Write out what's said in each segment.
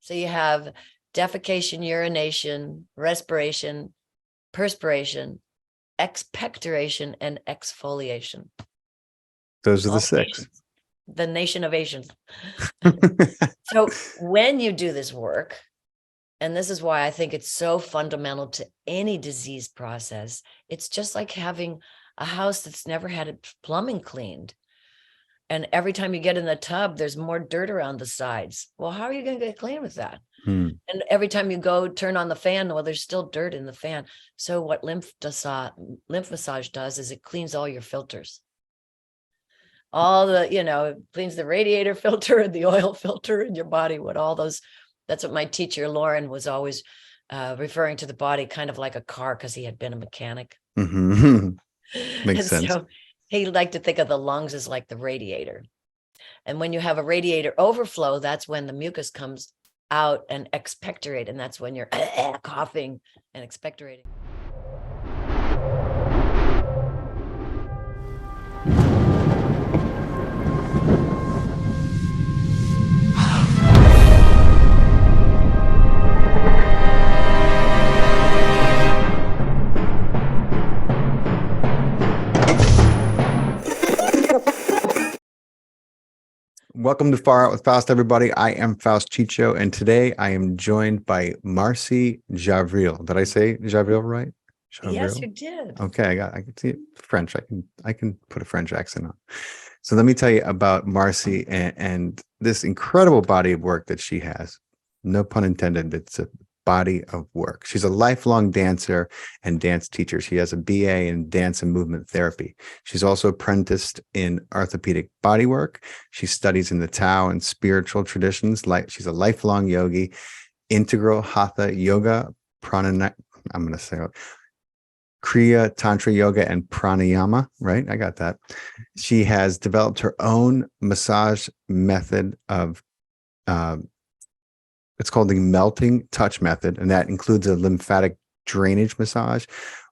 So you have defecation, urination, respiration, perspiration, expectoration, and exfoliation. Those are All the 6. The nation of Asians. So when you do this work, and this is why I think it's so fundamental to any disease process, it's just like having a house that's never had its plumbing cleaned. And every time you get in the tub, there's more dirt around the sides. Well, how are you going to get clean with that? And every time you go turn on the fan, well, there's still dirt in the fan. So what lymph massage does is it cleans all your filters. All the, it cleans the radiator filter and the oil filter in your body, that's what my teacher, Lauren, was always referring to the body kind of like a car, because he had been a mechanic. Makes sense. So he liked to think of the lungs as like the radiator. And when you have a radiator overflow, that's when the mucus comes out and expectorate. And that's when you're coughing and expectorating. Welcome to Far Out with Faust, everybody. I am Faust Chicho, and today I am joined by Marci Javril. Did I say Javril right? Javril? Yes, you did. Okay, I can see it. French. I can put a French accent on. So let me tell you about Marci and this incredible body of work that she has. No pun intended. It's a body of work. She's a lifelong dancer and dance teacher. She has a BA in dance and movement therapy. She's also apprenticed in orthopedic bodywork. She studies in the Tao and spiritual traditions. She's a lifelong yogi, integral hatha yoga, pranayama. I'm going to say kriya, tantra yoga, and pranayama. Right? I got that. She has developed her own massage method of it's called the melting touch method, and that includes a lymphatic drainage massage,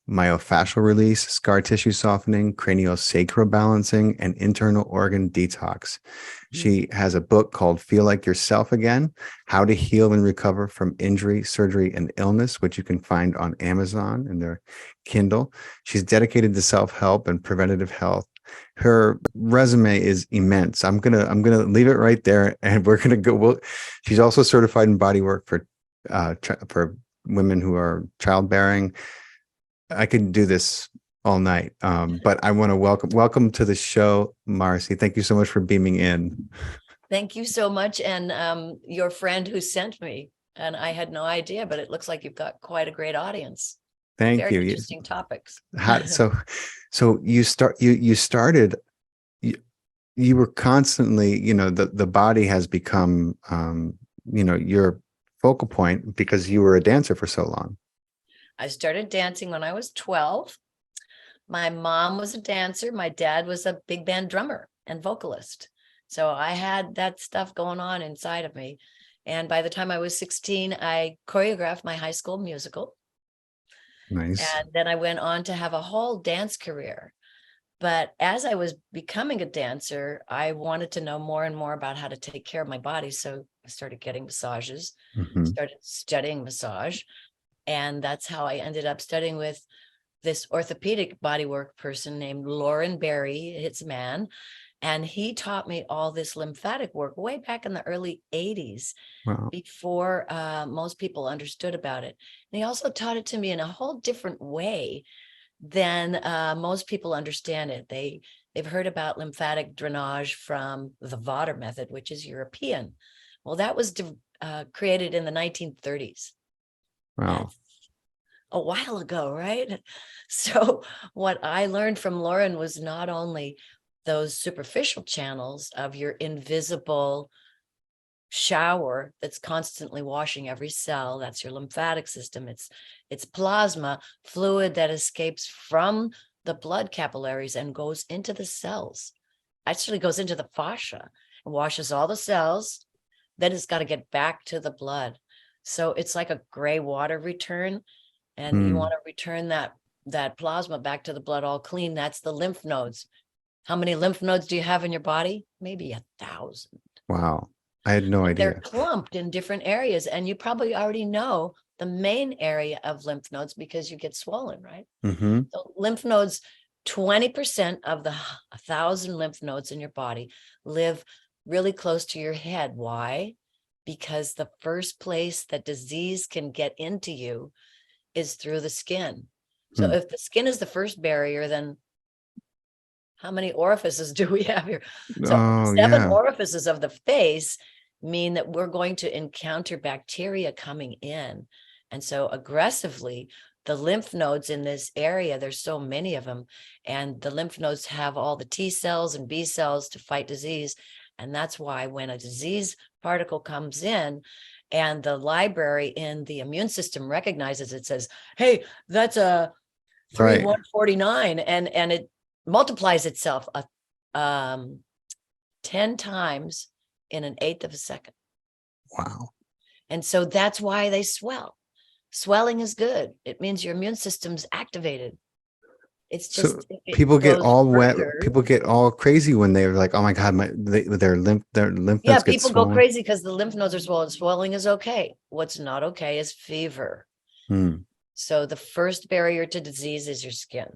myofascial release, scar tissue softening, cranio-sacral balancing, and internal organ detox. She has a book called Feel Like Yourself Again, How to Heal and Recover from Injury, Surgery, and Illness, which you can find on Amazon in their Kindle. She's dedicated to self-help and preventative health. Her resume is immense. I'm gonna leave it right there, and we're gonna go. She's also certified in bodywork for women who are childbearing. I could do this all night, but I want to welcome to the show, Marci. Thank you so much for beaming in. Thank you so much, and your friend who sent me, and I had no idea, but it looks like you've got quite a great audience. Thank Very you. Interesting topics. So you started. You were constantly, the body has become, your focal point because you were a dancer for so long. I started dancing when I was 12. My mom was a dancer. My dad was a big band drummer and vocalist. So I had that stuff going on inside of me. And by the time I was 16, I choreographed my high school musical. Nice. And then I went on to have a whole dance career. But as I was becoming a dancer, I wanted to know more and more about how to take care of my body. So I started getting massages, started studying massage. And that's how I ended up studying with this orthopedic bodywork person named Lauren Berry, it's a man. And he taught me all this lymphatic work way back in the early 80s, before most people understood about it. And he also taught it to me in a whole different way than most people understand it. They've heard about lymphatic drainage from the Vater method, which is European. Well, that was created in the 1930s. Wow. That's a while ago, right? So what I learned from Lauren was not only those superficial channels of your invisible shower that's constantly washing every cell. That's your lymphatic system. It's plasma fluid that escapes from the blood capillaries and goes into the cells. Actually goes into the fascia and washes all the cells. Then it's got to get back to the blood. So it's like a gray water return, and you want to return that plasma back to the blood all clean. That's the lymph nodes. How many lymph nodes do you have in your body? Maybe 1,000. Wow. I had no but they're idea. clumped in different areas. And you probably already know the main area of lymph nodes because you get swollen, right? Mm-hmm. So lymph nodes, 20% of the 1,000 lymph nodes in your body live really close to your head. Why? Because the first place that disease can get into you is through the skin. So if the skin is the first barrier, then how many orifices do we have here? So Oh, 7 yeah. orifices of the face mean that we're going to encounter bacteria coming in. And so aggressively, the lymph nodes in this area, there's so many of them, and the lymph nodes have all the T cells and B cells to fight disease. And that's why when a disease particle comes in and the library in the immune system recognizes it, says, hey, that's a Right. 3149, and it multiplies itself 10 times in an eighth of a second. Wow. And so that's why they swell. Swelling is good. It means your immune system's activated. It's just, So if it people get goes all wet. further, People get all crazy when they're like, "Oh my God, their lymph yeah, nodes get people go swollen." crazy because the lymph nodes are swollen. Swelling is okay. What's not okay is fever. Hmm. So the first barrier to disease is your skin.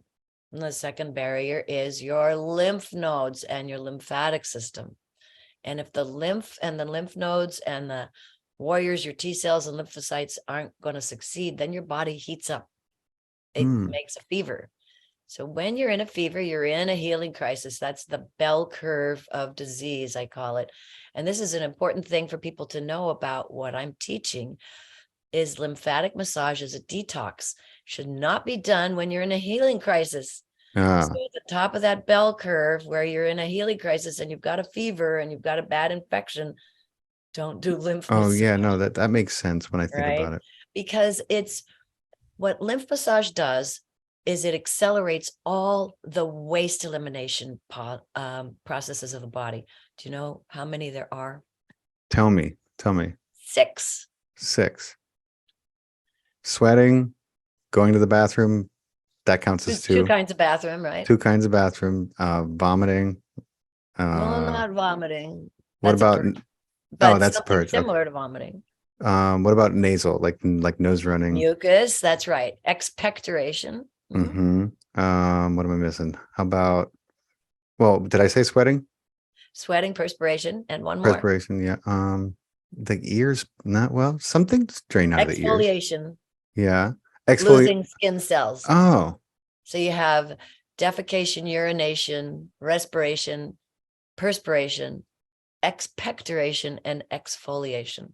And the second barrier is your lymph nodes and your lymphatic system. And if the lymph and the lymph nodes and the warriors, your T cells and lymphocytes aren't going to succeed, then your body heats up. It makes a fever. So when you're in a fever, you're in a healing crisis. That's the bell curve of disease, I call it. And this is an important thing for people to know about what I'm teaching is lymphatic massage is a detox. Should not be done when you're in a healing crisis. So Ah. at the top of that bell curve where you're in a healing crisis and you've got a fever and you've got a bad infection, don't do lymph Oh massage. yeah, no, that makes sense when I think Right? about it. Because it's what lymph massage does is it accelerates all the waste elimination processes of the body. Do you know how many there are? Tell me. 6. 6. Sweating, going to the bathroom, that counts as Two 2. kinds of bathroom, right? 2 kinds of bathroom. Vomiting. Well, not vomiting. What That's a about? purge, Oh, but that's a something purge. Okay. similar to vomiting. What about nasal, like nose running? Mucus, that's right. Expectoration. Mm-hmm. What am I missing? How about? Well, did I say sweating? Sweating, perspiration, and one more. Perspiration, yeah. The ears, not well. Something's drained out of the ears. Exfoliation. Yeah. Losing skin cells. Oh. So you have defecation, urination, respiration, perspiration, expectoration, and exfoliation.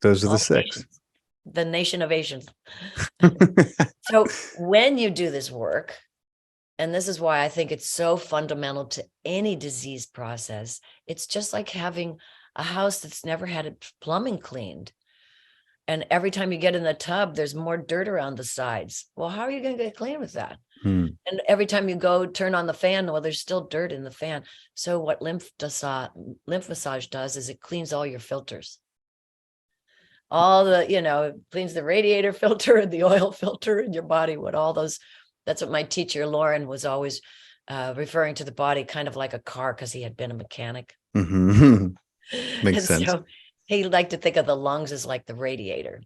Those are the All 6. nations. The nation of Asians. So when you do this work, and this is why I think it's so fundamental to any disease process, it's just like having a house that's never had its plumbing cleaned. And every time you get in the tub, there's more dirt around the sides. Well, how are you going to get clean with that? And every time you go turn on the fan, well, there's still dirt in the fan. So what lymph massage does is it cleans all your filters. All the, it cleans the radiator filter and the oil filter in your body, that's what my teacher, Lauren, was always referring to the body kind of like a car because he had been a mechanic. Mm-hmm. Makes sense. So he liked to think of the lungs as like the radiator.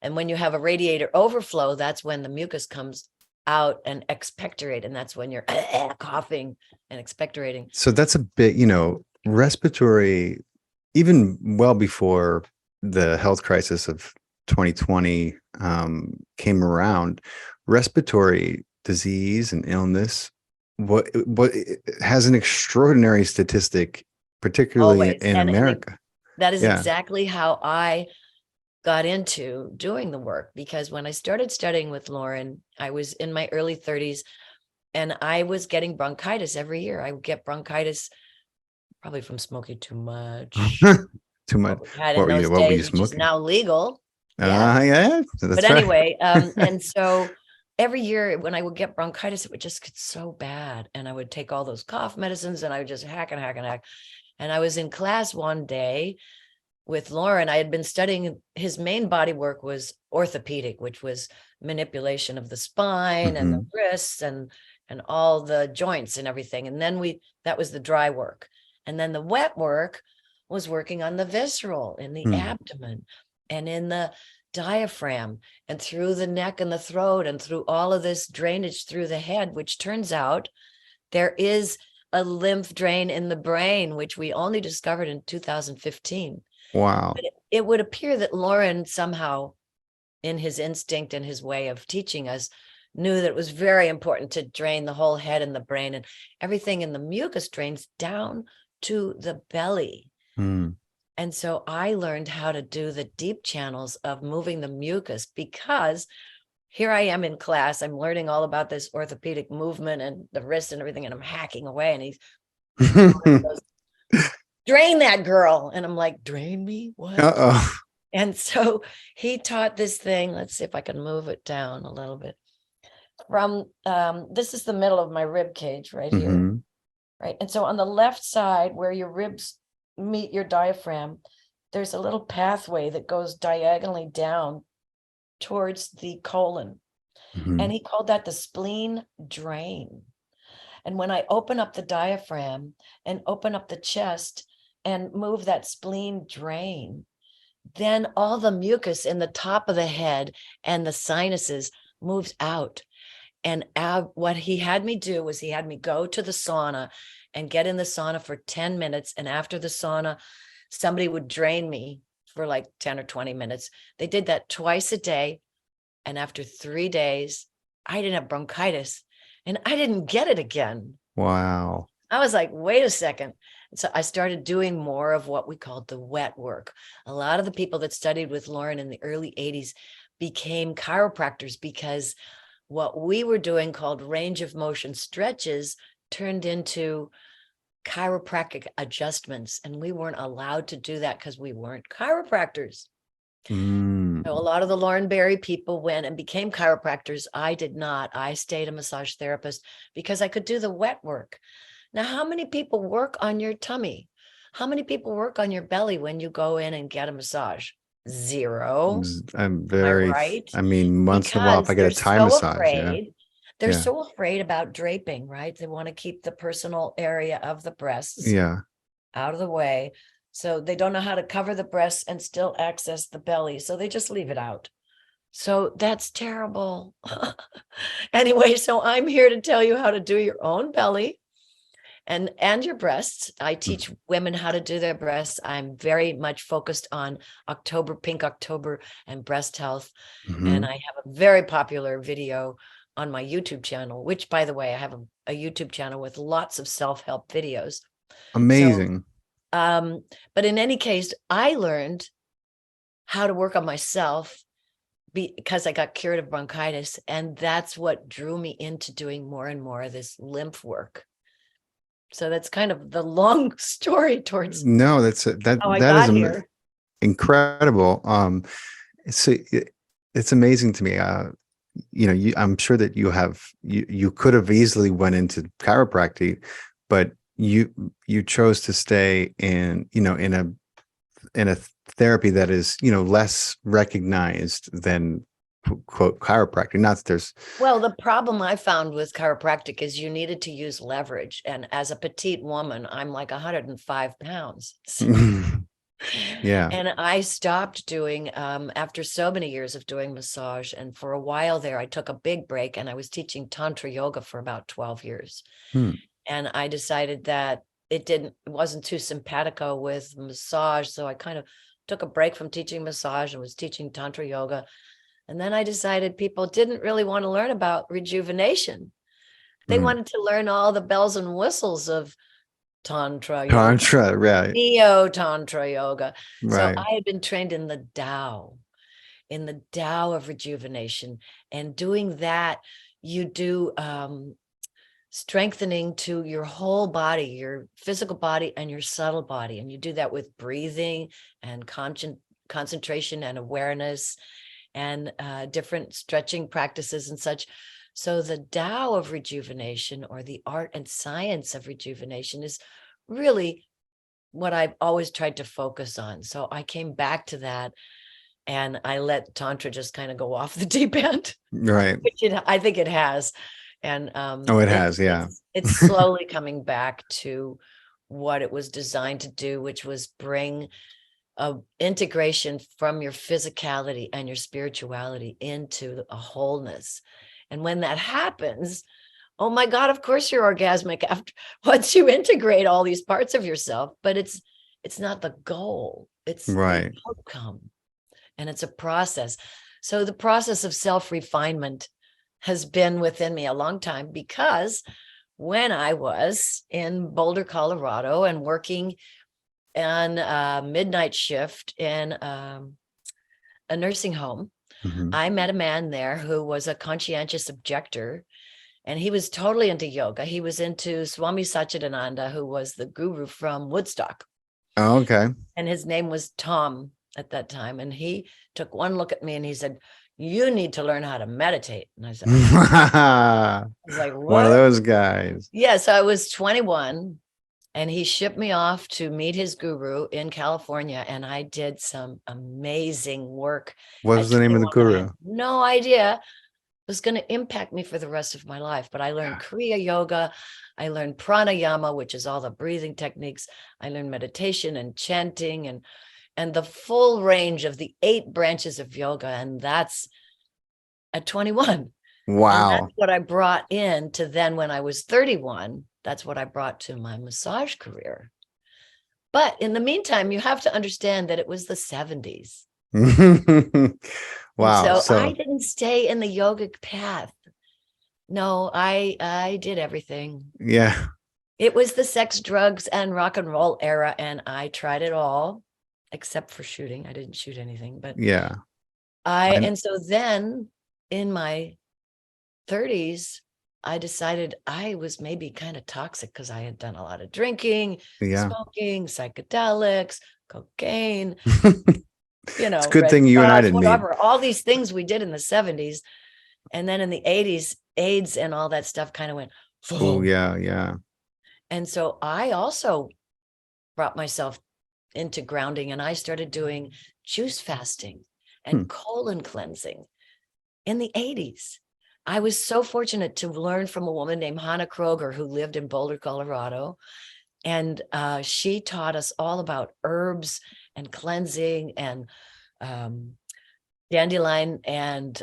And when you have a radiator overflow, that's when the mucus comes out and expectorate. And that's when you're coughing and expectorating. So that's a bit, respiratory, even well before the health crisis of 2020 came around, respiratory disease and illness, what has an extraordinary statistic, particularly Always. in America. That is exactly how I got into doing the work, because when I started studying with Lauren, I was in my early 30s and I was getting bronchitis every year. I would get bronchitis probably from smoking too much. Too much. Had in those What were you days, which is smoking? now legal. Yeah. But anyway, and so every year when I would get bronchitis, it would just get so bad. And I would take all those cough medicines and I would just hack. And I was in class one day with Lauren. I had been studying, his main body work was orthopedic, which was manipulation of the spine and the wrists and all the joints and everything. And then that was the dry work. And then the wet work was working on the visceral in the abdomen and in the diaphragm and through the neck and the throat and through all of this drainage through the head, which turns out there is a lymph drain in the brain, which we only discovered in 2015. Wow. But it would appear that Lauren somehow, in his instinct and his way of teaching us, knew that it was very important to drain the whole head and the brain, and everything in the mucus drains down to the belly. And so I learned how to do the deep channels of moving the mucus, because here I am in class, I'm learning all about this orthopedic movement and the wrist and everything, and I'm hacking away, and he goes, drain that girl. And I'm like, drain me? What? Uh-oh. And so he taught this thing. Let's see if I can move it down a little bit. From this is the middle of my rib cage right here. Right. And so on the left side, where your ribs meet your diaphragm, there's a little pathway that goes diagonally down towards the colon. And he called that the spleen drain. And when I open up the diaphragm and open up the chest and move that spleen drain, then all the mucus in the top of the head and the sinuses moves out. And what he had me do was he had me go to the sauna and get in the sauna for 10 minutes. And after the sauna, somebody would drain me for like 10 or 20 minutes. They did that twice a day. And after 3 days, I didn't have bronchitis and I didn't get it again. Wow. I was like, wait a second. So I started doing more of what we called the wet work. A lot of the people that studied with Lauren in the early 80s became chiropractors, because what we were doing, called range of motion stretches, turned into chiropractic adjustments. And we weren't allowed to do that because we weren't chiropractors. So a lot of the Lauren Berry people went and became chiropractors. I did not. I stayed a massage therapist because I could do the wet work. Now, how many people work on your tummy? How many people work on your belly when you go in and get a massage? Zero. I'm very, right? I mean, once in a while, if I get a Thai massage, They're so afraid about draping, right? They want to keep the personal area of the breasts out of the way. So they don't know how to cover the breasts and still access the belly. So they just leave it out. So that's terrible. Anyway, so I'm here to tell you how to do your own belly and your breasts. I teach women how to do their breasts. I'm very much focused on Pink October and breast health. And I have a very popular video on my YouTube channel, which, by the way, I have a YouTube channel with lots of self-help videos. Amazing. So, but in any case, I learned how to work on myself because I got cured of bronchitis. And that's what drew me into doing more and more of this lymph work. So that's kind of the long story towards how I got here. Incredible. It's amazing to me. I'm sure that you could have easily went into chiropractic, but you chose to stay in a therapy that is less recognized than quote chiropractic. Not that there's the problem I found with chiropractic is you needed to use leverage, and as a petite woman, I'm like 105 pounds. Yeah. And I stopped doing after so many years of doing massage, and for a while there I took a big break, and I was teaching tantra yoga for about 12 years. And I decided that it wasn't too simpatico with massage, so I kind of took a break from teaching massage and was teaching tantra yoga. And then I decided people didn't really want to learn about rejuvenation. They wanted to learn all the bells and whistles of tantra yoga, right? Neo-tantra yoga. Right. So I had been trained in the Tao of rejuvenation, and doing that, you do strengthening to your whole body, your physical body and your subtle body, and you do that with breathing and concentration and awareness and different stretching practices and such. So the Tao of rejuvenation, or the art and science of rejuvenation, is really what I've always tried to focus on. So I came back to that, and I let Tantra just kind of go off the deep end. Right. Which I think it has. And it has, yeah. It's slowly coming back to what it was designed to do, which was bring a integration from your physicality and your spirituality into a wholeness. And when that happens, oh my God, of course you're orgasmic after once you integrate all these parts of yourself, but it's not the goal, it's Right. the outcome. And it's a process. So the process of self-refinement has been within me a long time, because when I was in Boulder, Colorado, and working on a midnight shift in a nursing home, I met a man there who was a conscientious objector, and he was totally into yoga. He was into Swami Satchidananda, who was the guru from Woodstock. Oh, okay. And his name was Tom at that time. And he took one look at me and he said, "You need to learn how to meditate." And I said, I was like, what? One of those guys. Yeah. So I was 21 and he shipped me off to meet his guru in California. And I did some amazing work. What was the name of the guru? I had no idea it was going to impact me for the rest of my life. But I learned Kriya yoga. I learned pranayama, which is all the breathing techniques. I learned meditation and chanting and the full range of the 8 branches of yoga. And that's at 21. Wow. And that's what I brought in to then when I was 31. That's what I brought to my massage career. But in the meantime, you have to understand that it was the 70s. Wow. So I didn't stay in the yogic path. No, I did everything. Yeah. It was the sex, drugs, and rock and roll era, and I tried it all, except for shooting. I didn't shoot anything, but yeah. And so then in my 30s, I decided I was maybe kind of toxic because I had done a lot of drinking, smoking, psychedelics, cocaine, it's a good thing you and I didn't meet. All these things we did in the 70s. And then in the 80s, AIDS and all that stuff kind of went, oh, yeah. And so I also brought myself into grounding, and I started doing juice fasting and colon cleansing in the 80s. I was so fortunate to learn from a woman named Hannah Kroger, who lived in Boulder, Colorado. And she taught us all about herbs and cleansing and dandelion and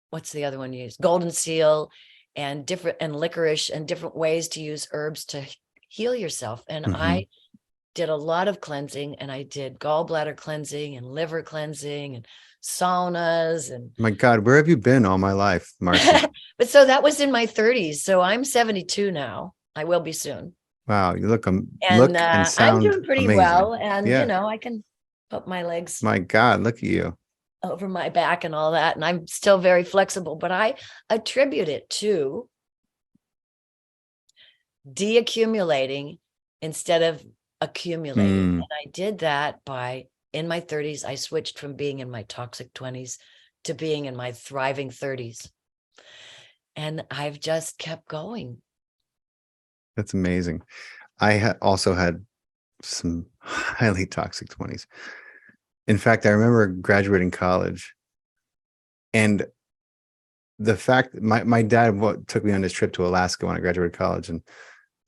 what's the other one you use? Golden seal and licorice and different ways to use herbs to heal yourself. And I did a lot of cleansing, and I did gallbladder cleansing and liver cleansing and saunas. And my God, where have you been all my life, Marci? But so that was in my 30s. So I'm 72 now. I will be soon. Wow, you look and sound I'm doing pretty amazing. well, and I can put my legs. My God, look at you. Over my back and all that, and I'm still very flexible, but I attribute it to deaccumulating instead of accumulating. And I did that in my 30s, I switched from being in my toxic 20s to being in my thriving 30s. And I've just kept going. That's amazing. I also had some highly toxic 20s. In fact, I remember graduating college, and the fact my dad took me on this trip to Alaska when I graduated college, and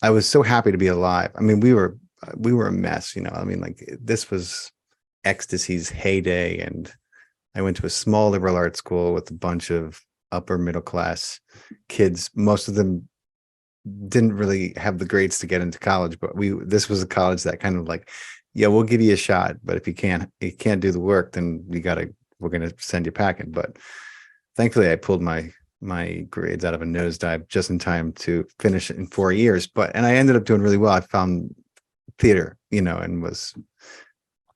I was so happy to be alive. I mean, we were a mess, I mean, like, this was ecstasy's heyday, and I went to a small liberal arts school with a bunch of upper middle class kids. Most of them didn't really have the grades to get into college, but this was a college that kind of like, yeah, we'll give you a shot, but if you can't do the work, then we're going to send you packing. But thankfully I pulled my grades out of a nosedive just in time to finish it in 4 years. And I ended up doing really well. I found theater, and was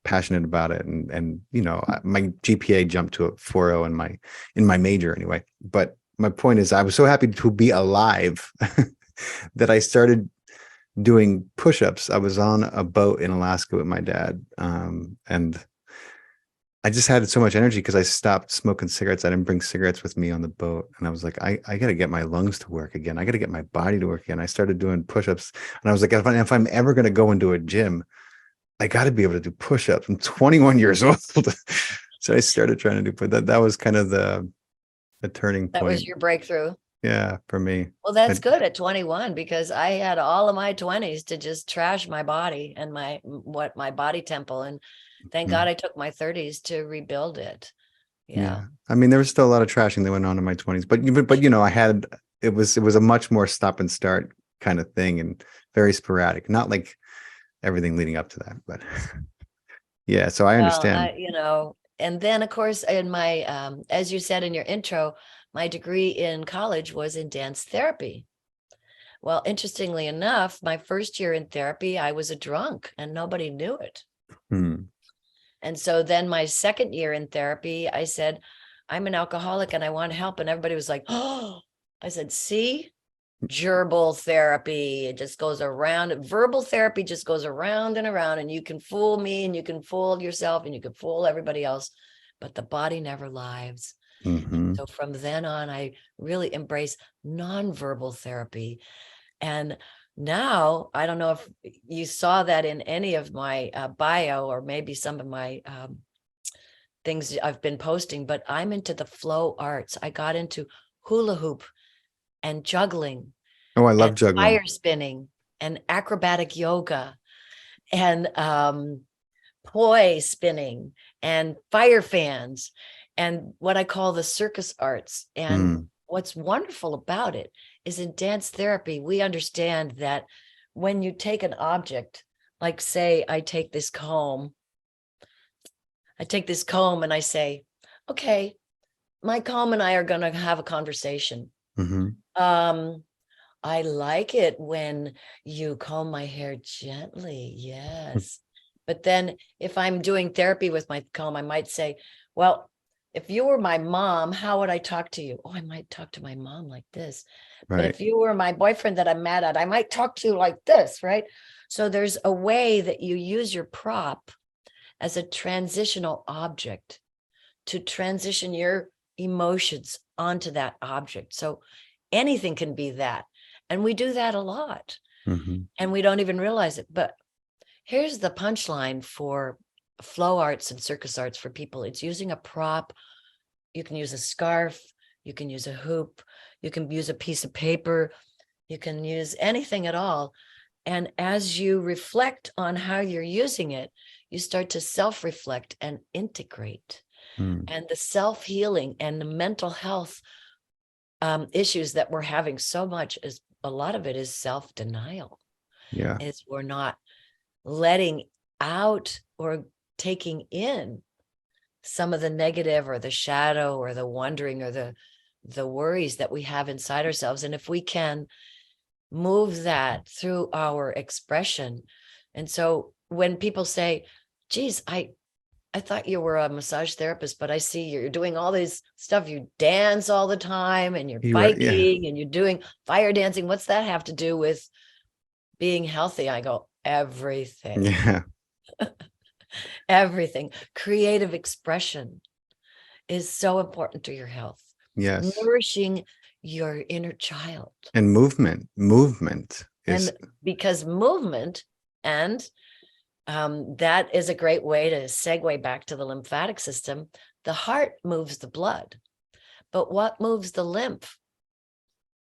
passionate about it. And my GPA jumped to a 4.0 in my major anyway. But my point is, I was so happy to be alive that I started doing push-ups. I was on a boat in Alaska with my dad, and I just had so much energy because I stopped smoking cigarettes. I didn't bring cigarettes with me on the boat, and I was like, I got to get my lungs to work again. I got to get my body to work again. I started doing push-ups, and I was like, if I'm ever going to go into a gym, I got to be able to do push-ups. I'm 21 years old, so I started trying to do. But that was kind of the turning point. That was your breakthrough. Yeah, for me. Well, that's good at 21, because I had all of my 20s to just trash my body and my body temple. And thank God I took my 30s to rebuild it. Yeah. I mean, there was still a lot of trashing that went on in my 20s, but I had it was a much more stop and start kind of thing, and very sporadic. Not like everything leading up to that, but yeah. So I understand. And then of course in my as you said in your intro, my degree in college was in dance therapy. Well, interestingly enough, my first year in therapy, I was a drunk and nobody knew it. And so then my second year in therapy, I said, I'm an alcoholic and I want help. And everybody was like, oh, I said, see, gerbil therapy, it just goes around. Verbal therapy just goes around and around, and you can fool me and you can fool yourself and you can fool everybody else, but the body never lies. So from then on, I really embrace nonverbal therapy. And now, I don't know if you saw that in any of my bio, or maybe some of my things I've been posting, but I'm into the flow arts. I got into hula hoop and juggling. Oh, I love juggling. Fire spinning and acrobatic yoga and poi spinning and fire fans and what I call the circus arts. And what's wonderful about it is in dance therapy, we understand that when you take an object, like say, I take this comb and I say, okay, my comb and I are going to have a conversation. I like it when you comb my hair gently. Yes. But then if I'm doing therapy with my comb, I might say, well, if you were my mom, how would I talk to you? Oh, I might talk to my mom like this. Right. But if you were my boyfriend that I'm mad at, I might talk to you like this, right? So there's a way that you use your prop as a transitional object to transition your emotions onto that object. So anything can be that. And we do that a lot. And we don't even realize it. But here's the punchline for flow arts and circus arts for people. It's using a prop. You can use a scarf. You can use a hoop. You can use a piece of paper. You can use anything at all. And as you reflect on how you're using it, you start to self-reflect and integrate. And the self-healing and the mental health issues that we're having so much, is a lot of it is self-denial. Yeah. Is we're not letting out or taking in some of the negative or the shadow or the wondering or the worries that we have inside ourselves. And if we can move that through our expression. And so when people say, geez, I thought you were a massage therapist, but I see you're doing all this stuff. You dance all the time and you're biking and you're doing fire dancing. What's that have to do with being healthy? I go, everything. Yeah. Everything. Creative expression is so important to your health. Yes. Nourishing your inner child. And movement is, and because movement and that is a great way to segue back to the lymphatic system. The heart moves the blood, but what moves the lymph?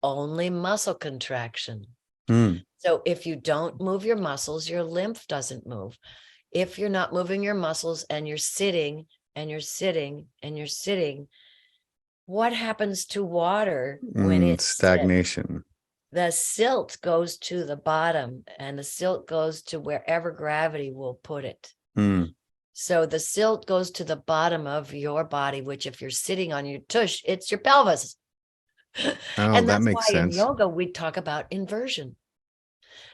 Only muscle contraction. So if you don't move your muscles, your lymph doesn't move. If you're not moving your muscles and you're sitting and you're sitting and you're sitting, what happens to water when it's stagnation? The silt goes to the bottom and the silt goes to wherever gravity will put it. So the silt goes to the bottom of your body, which if you're sitting on your tush, it's your pelvis. And that makes sense. In yoga, we talk about inversion.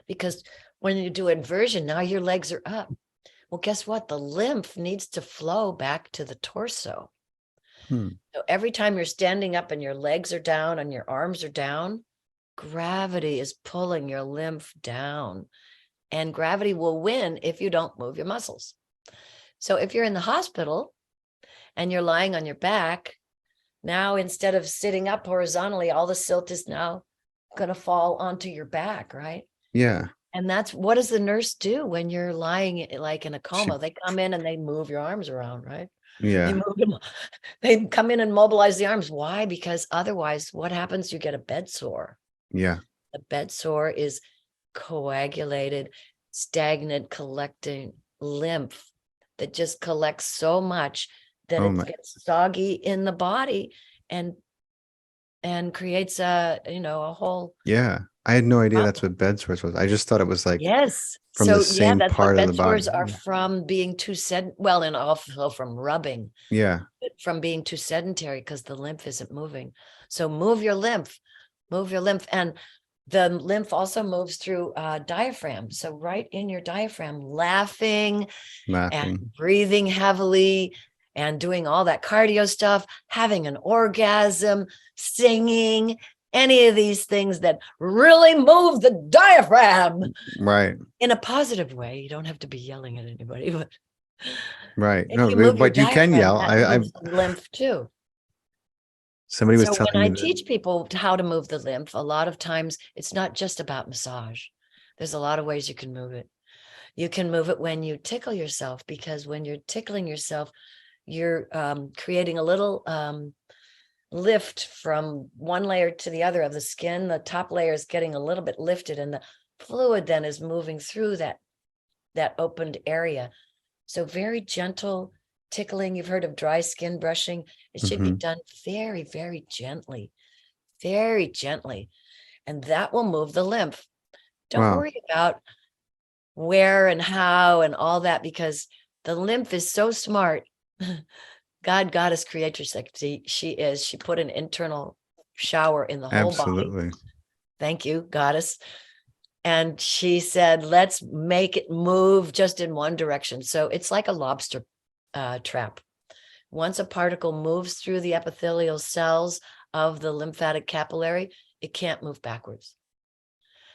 Because when you do inversion, now your legs are up. Well, guess what? The lymph needs to flow back to the torso. So every time you're standing up and your legs are down and your arms are down, gravity is pulling your lymph down, and gravity will win if you don't move your muscles. So if you're in the hospital and you're lying on your back, now instead of sitting up horizontally, all the silt is now going to fall onto your back, right? Yeah. And that's what does the nurse do when you're lying like in a She, coma? They come in and they move your arms around, right? They yeah. move them. They come in and mobilize the arms. Why? Because otherwise, what happens? You get a bed sore. Yeah. A bed sore is coagulated, stagnant, collecting lymph that just collects so much that Oh it my. gets soggy in the body and creates a whole Yeah. I had no idea that's problem. what bed sores was. I just thought it was like Yes. from the So yeah, same that's what part of the bed body. sores are from being too well, and also from rubbing, Yeah. from being too sedentary because the lymph isn't moving. So move your lymph, and the lymph also moves through diaphragm. So right in your diaphragm, laughing and Laughing. breathing heavily and doing all that cardio stuff, having an orgasm, singing, any of these things that really move the diaphragm Right. in a positive way. You don't have to be yelling at anybody, but Right. if No, you move your but you can diaphragm, yell. that moves the lymph too. Somebody was So when telling I me that. teach people how to move the lymph, a lot of times it's not just about massage. There's a lot of ways you can move it. You can move it when you tickle yourself, because when you're tickling yourself, you're creating a little lift from one layer to the other of the skin. The top layer is getting a little bit lifted, and the fluid then is moving through that opened area. So very gentle tickling. You've heard of dry skin brushing. It should be done very, very gently, and that will move the lymph. Don't Wow. worry about where and how and all that, because the lymph is so smart. God, goddess, creatrix, like she put an internal shower in the whole body. Absolutely. Thank you, goddess. And she said, let's make it move just in one direction. So it's like a lobster trap. Once a particle moves through the epithelial cells of the lymphatic capillary, it can't move backwards.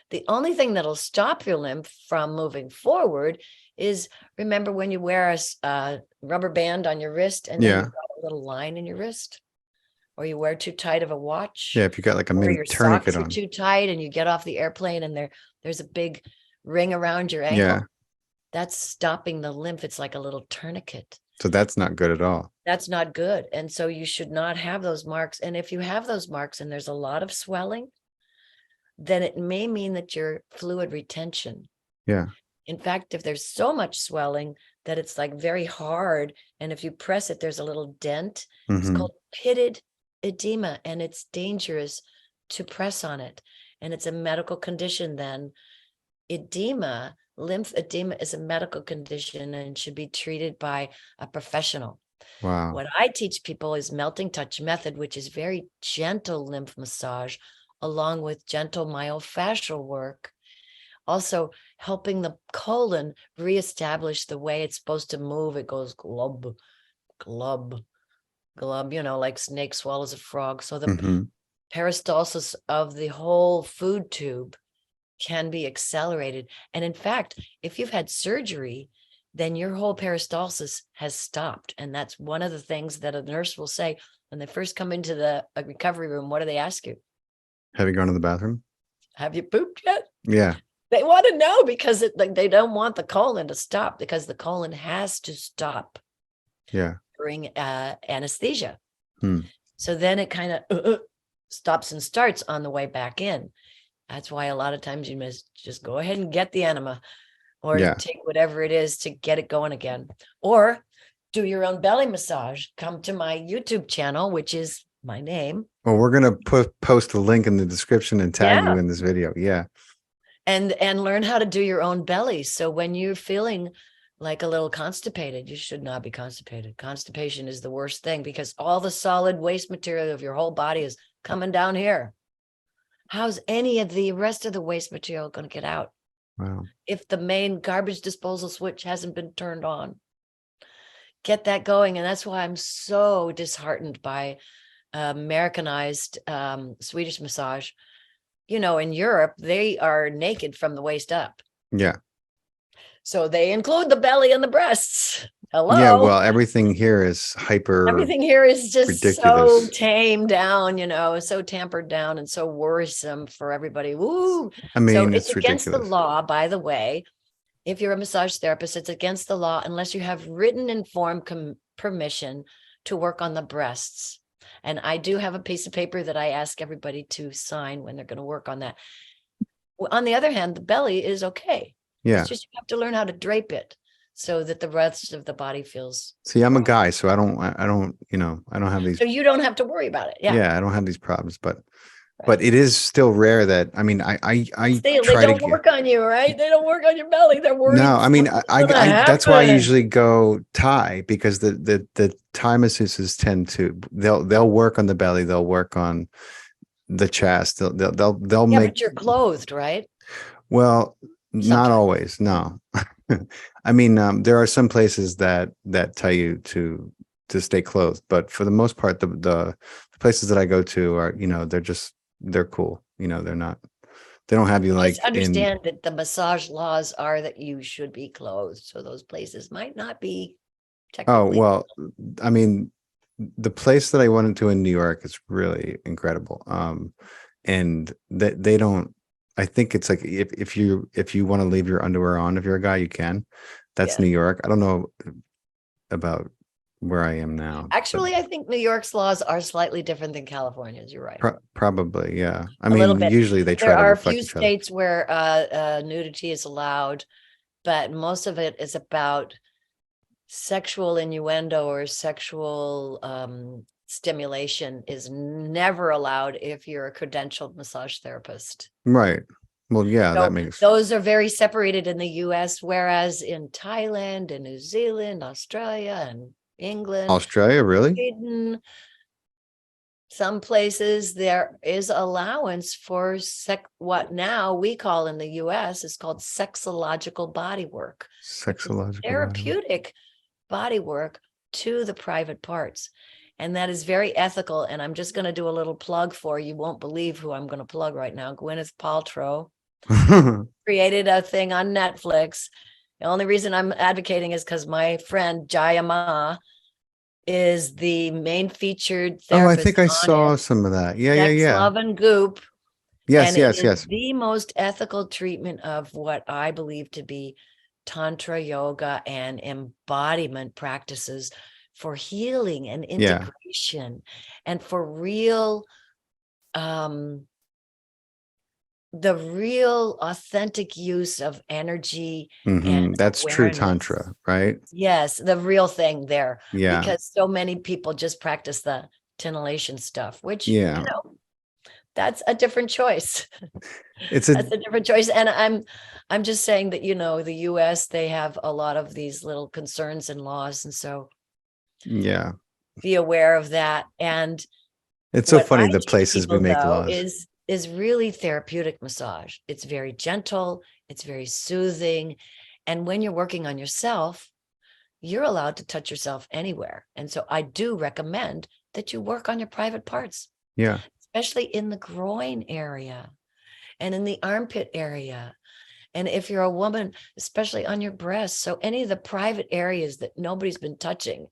The only thing that'll stop your lymph from moving forward is, remember when you wear a rubber band on your wrist and then Yeah. you've got a little line in your wrist, or you wear too tight of a watch, Yeah. If you got like a or mini your tourniquet socks are on. too tight and you get off the airplane and there's a big ring around your ankle. Yeah. That's stopping the lymph. It's like a little tourniquet. So that's not good at all. That's not good. And so you should not have those marks. And if you have those marks and there's a lot of swelling, then it may mean that your fluid retention. Yeah. In fact, if there's so much swelling that it's like very hard, and if you press it, there's a little dent, it's called pitted edema, and it's dangerous to press on it. And it's a medical condition then. Edema, lymph edema, is a medical condition and should be treated by a professional. Wow. What I teach people is melting touch method, which is very gentle lymph massage, along with gentle myofascial work, also helping the colon reestablish the way it's supposed to move. It goes glub, glub, glub, like snake swallows a frog. So the peristalsis of the whole food tube can be accelerated. And in fact, if you've had surgery, then your whole peristalsis has stopped. And that's one of the things that a nurse will say when they first come into the recovery room. What do they ask you? Have you gone to the bathroom? Have you pooped yet? Yeah. They want to know, because they don't want the colon to stop, because the colon has to stop. Yeah. During anesthesia. Hmm. So then it kind of stops and starts on the way back in. That's why a lot of times you must just go ahead and get the enema, or take whatever it is to get it going again, or do your own belly massage. Come to my YouTube channel, which is my name. Well, we're going to post the link in the description and tag you in this video. Yeah. And learn how to do your own belly. So when you're feeling like a little constipated, you should not be constipated. Constipation is the worst thing, because all the solid waste material of your whole body is coming down here. How's any of the rest of the waste material going to get out? Wow. If the main garbage disposal switch hasn't been turned on, get that going. And that's why I'm so disheartened by Americanized Swedish massage. In Europe, they are naked from the waist up. Yeah. So they include the belly and the breasts. Yeah, Hello. well, everything here is hyper Everything here is just so ridiculous. tamed down, so tampered down and so worrisome for everybody. Woo. I So mean, it's it's against the ridiculous. law, by the way. If you're a massage therapist, it's against the law unless you have written informed permission to work on the breasts. And I do have a piece of paper that I ask everybody to sign when they're going to work on that. On the other hand, the belly is okay. It's Yeah. just you have to learn how to drape it so that the rest of the body feels See, I'm a right. guy, so I don't, I don't have these. So you don't have to worry about it. Yeah. Yeah, I don't have these problems, but Right. it is still rare that, I mean, I Still, they try to don't get. work on you, right? They don't work on your belly. They're No, worried I mean, something's gonna that's why I happen. usually go Thai, because the Thai masseuses tend to, they'll work on the belly, they'll work on the chest, they'll Yeah, make. but you're clothed, right? Well, not Sometimes. always, no. I mean, there are some places that tell you to stay clothed, but for the most part, the places that I go to are, they're cool. They're not, they don't have you Just like in. understand that the massage laws are that you should be clothed. So those places might not be Oh, technically. well, I mean, the place that I went to in New York is really incredible. And that they don't, I think it's like, if you want to leave your underwear on, if you're a guy, you can. That's Yeah. New York. I don't know about where I am now, but Actually, I think New York's laws are slightly different than California's. You're right. probably, yeah. I A little mean, bit. usually they There try to are a reflect few each other. states where nudity is allowed, but most of it is about sexual innuendo or sexual stimulation is never allowed if you're a credentialed massage therapist. Right. Well, yeah, that So makes. those are very separated in the US, whereas in Thailand and New Zealand, Australia and England, Australia, really? Sweden, some places there is allowance for what now we call in the US is called sexological body work, which is Sexological body. therapeutic body work to the private parts. And that is very ethical. And I'm just going to do a little plug for you. Won't believe who I'm going to plug right now. Gwyneth Paltrow created a thing on Netflix. The only reason I'm advocating is because my friend Jaya Ma is the main featured Oh, I therapist think I on it. saw some of that. Yeah, yeah, Sex, yeah. Love, and Goop. Yes, And it yes, is yes. the most ethical treatment of what I believe to be tantra yoga and embodiment practices for healing and Yeah. integration and for real the real authentic use of energy and That's true awareness. tantra, right? Yes, the real thing there, Yeah. because so many people just practice the titillation stuff, which, Yeah. that's a different choice. It's a That's a different choice. And I'm just saying that, the US, they have a lot of these little concerns and laws. And so yeah. be aware of that. And It's so what funny I the teach places we people make though laws. is really therapeutic massage. It's very gentle, it's very soothing. And when you're working on yourself, you're allowed to touch yourself anywhere. And so I do recommend that you work on your private parts, Yeah. especially in the groin area and in the armpit area. And if you're a woman, especially on your breasts. So any of the private areas that nobody's been touching,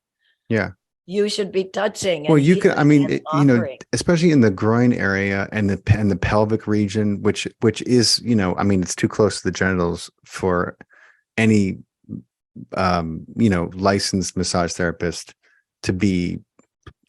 Yeah. you should be touching Well, and you can, I healing mean, and offering. especially in the groin area and the pelvic region, which is, I mean, it's too close to the genitals for any licensed massage therapist to be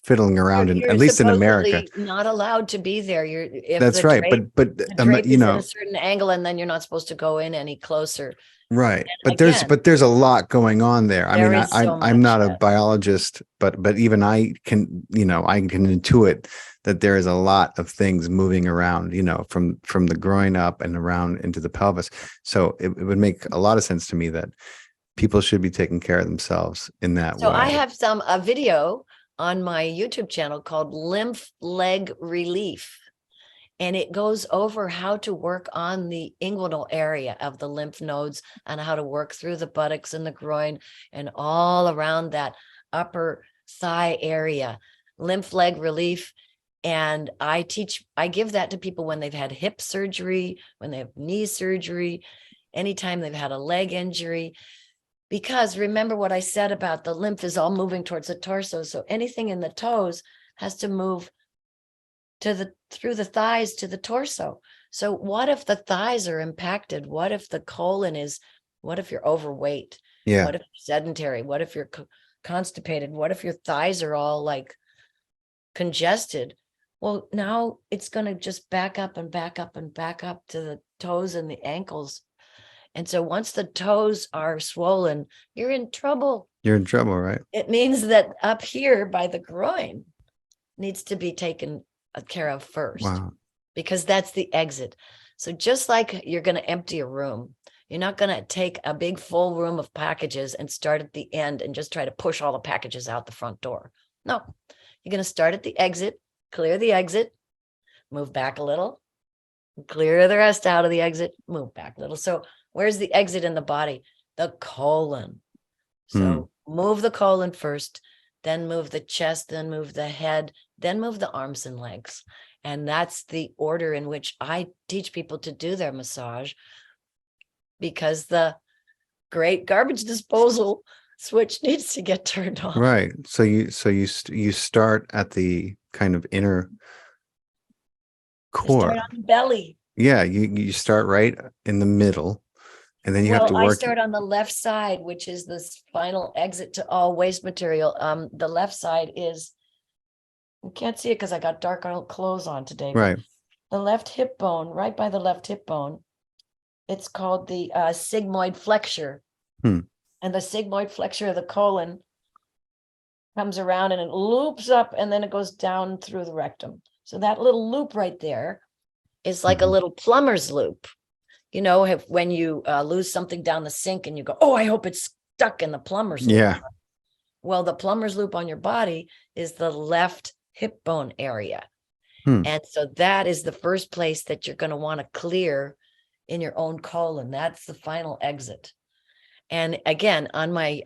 fiddling around in, You're at least in America. supposedly not allowed to be there. If That's the right. drape, But the drape is at a certain angle, and then you're not supposed to go in any closer. right. And again, But there's a lot going on there. I there mean, is so I'm much. not a biologist, but even I can, I can intuit that there is a lot of things moving around, from the groin up and around into the pelvis. So it would make a lot of sense to me that people should be taking care of themselves in that So I way. have a video on my YouTube channel called Lymph Leg Relief. And it goes over how to work on the inguinal area of the lymph nodes and how to work through the buttocks and the groin and all around that upper thigh area, lymph leg relief. And I give that to people when they've had hip surgery, when they have knee surgery, anytime they've had a leg injury, Because remember what I said about the lymph is all moving towards the torso. So anything in the toes has to move through the thighs to the torso. So what if the thighs are impacted? What if the colon what if you're overweight? Yeah. What if you're sedentary? What if you're constipated? What if your thighs are all like congested? Well, now it's going to just back up and back up and back up to the toes and the ankles. And so once the toes are swollen, you're in trouble. You're in trouble, right? It means that up here by the groin needs to be taken care of first. Wow. Because that's the exit. So just like you're going to empty a room, you're not going to take a big full room of packages and start at the end and just try to push all the packages out the front door. No, you're going to start at the exit, clear the exit, move back a little, clear the rest out of the exit, move back a little. So where's the exit in the body? The colon. So move the colon first, then move the chest, then move the head, then move the arms and legs. And that's the order in which I teach people to do their massage, because the great garbage disposal switch needs to get turned on. Right. So you start at the kind of inner core. You start on the belly. Yeah, you start right in the middle, and then you have to work. I start on the left side, which is this final exit to all waste material. The left side is, you can't see it because I got dark clothes on today. Right. The left hip bone, right by the left hip bone, it's called the sigmoid flexure. And the sigmoid flexure of the colon comes around and it loops up and then it goes down through the rectum. So that little loop right there is like a little plumber's loop. You know, when you lose something down the sink and you go, oh, I hope it's stuck in the plumber's loop. Yeah. Well, the plumber's loop on your body is the left hip bone area. And so that is the first place that you're going to want to clear in your own colon. That's the final exit. And again, on my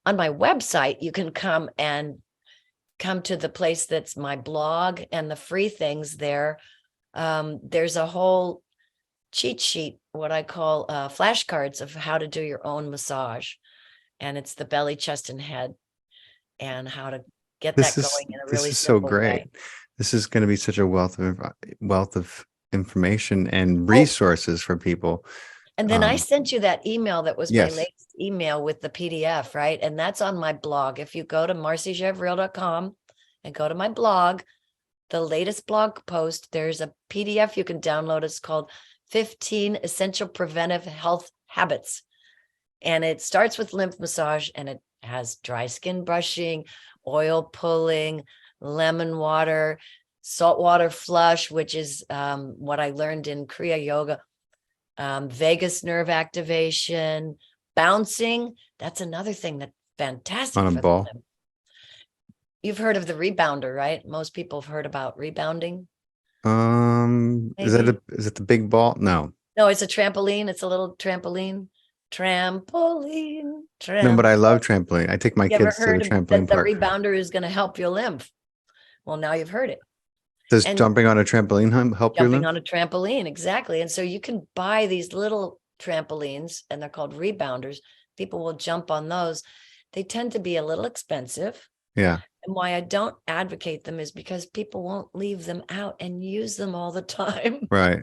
website, you can come to the place that's my blog and the free things there. There's a whole cheat sheet, what I call flashcards of how to do your own massage. And it's the belly, chest, and head, and how to get that going in a really simple way. This is so great. This is going to be such a wealth of information and resources for people. And then I sent you that email that was my latest email with the PDF, right? And that's on my blog. If you go to marcijavril.com and go to my blog, the latest blog post, there's a PDF you can download. It's called 15 Essential Preventive Health Habits. And it starts with lymph massage, and it has dry skin brushing, oil pulling, lemon water, saltwater flush, which is what I learned in Kriya yoga, vagus nerve activation, bouncing. That's another thing that's fantastic. On a ball. You've heard of the rebounder, right? Most people have heard about rebounding. Is it the big ball? No, it's a trampoline. It's a little trampoline. No, but I love trampoline. I take my kids to the trampoline park. The rebounder is going to help your lymph. Well, now you've heard it. Does jumping on a trampoline help your lymph? Jumping on a trampoline, exactly. And so you can buy these little trampolines, and they're called rebounders. People will jump on those. They tend to be a little expensive. Yeah. And why I don't advocate them is because people won't leave them out and use them all the time. Right.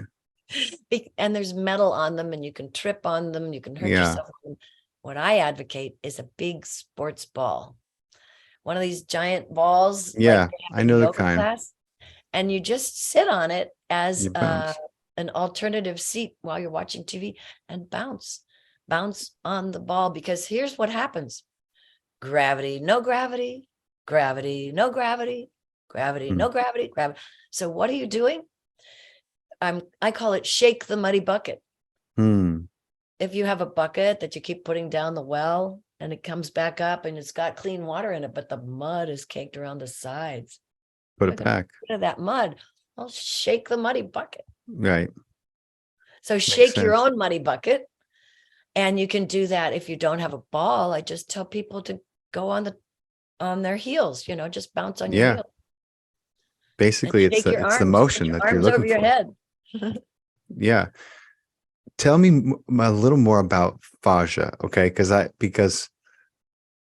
And there's metal on them, and you can trip on them. You can hurt yourself. What I advocate is a big sports ball. One of these giant balls. Yeah, I know the kind. Class, and you just sit on it as an alternative seat while you're watching TV and bounce on the ball, because here's what happens. Gravity, no gravity, gravity, no gravity, gravity, no gravity, gravity. So what are you doing? I call it shake the muddy bucket. If you have a bucket that you keep putting down the well and it comes back up and it's got clean water in it, but the mud is caked around the sides. Put it back. Get rid of that mud. I'll shake the muddy bucket. Right. So shake your own muddy bucket. And you can do that if you don't have a ball. I just tell people to go on their heels, just bounce on your heels. Basically, it's the motion that you're looking for. Your head. Yeah. tell me a little more about fascia, okay? Because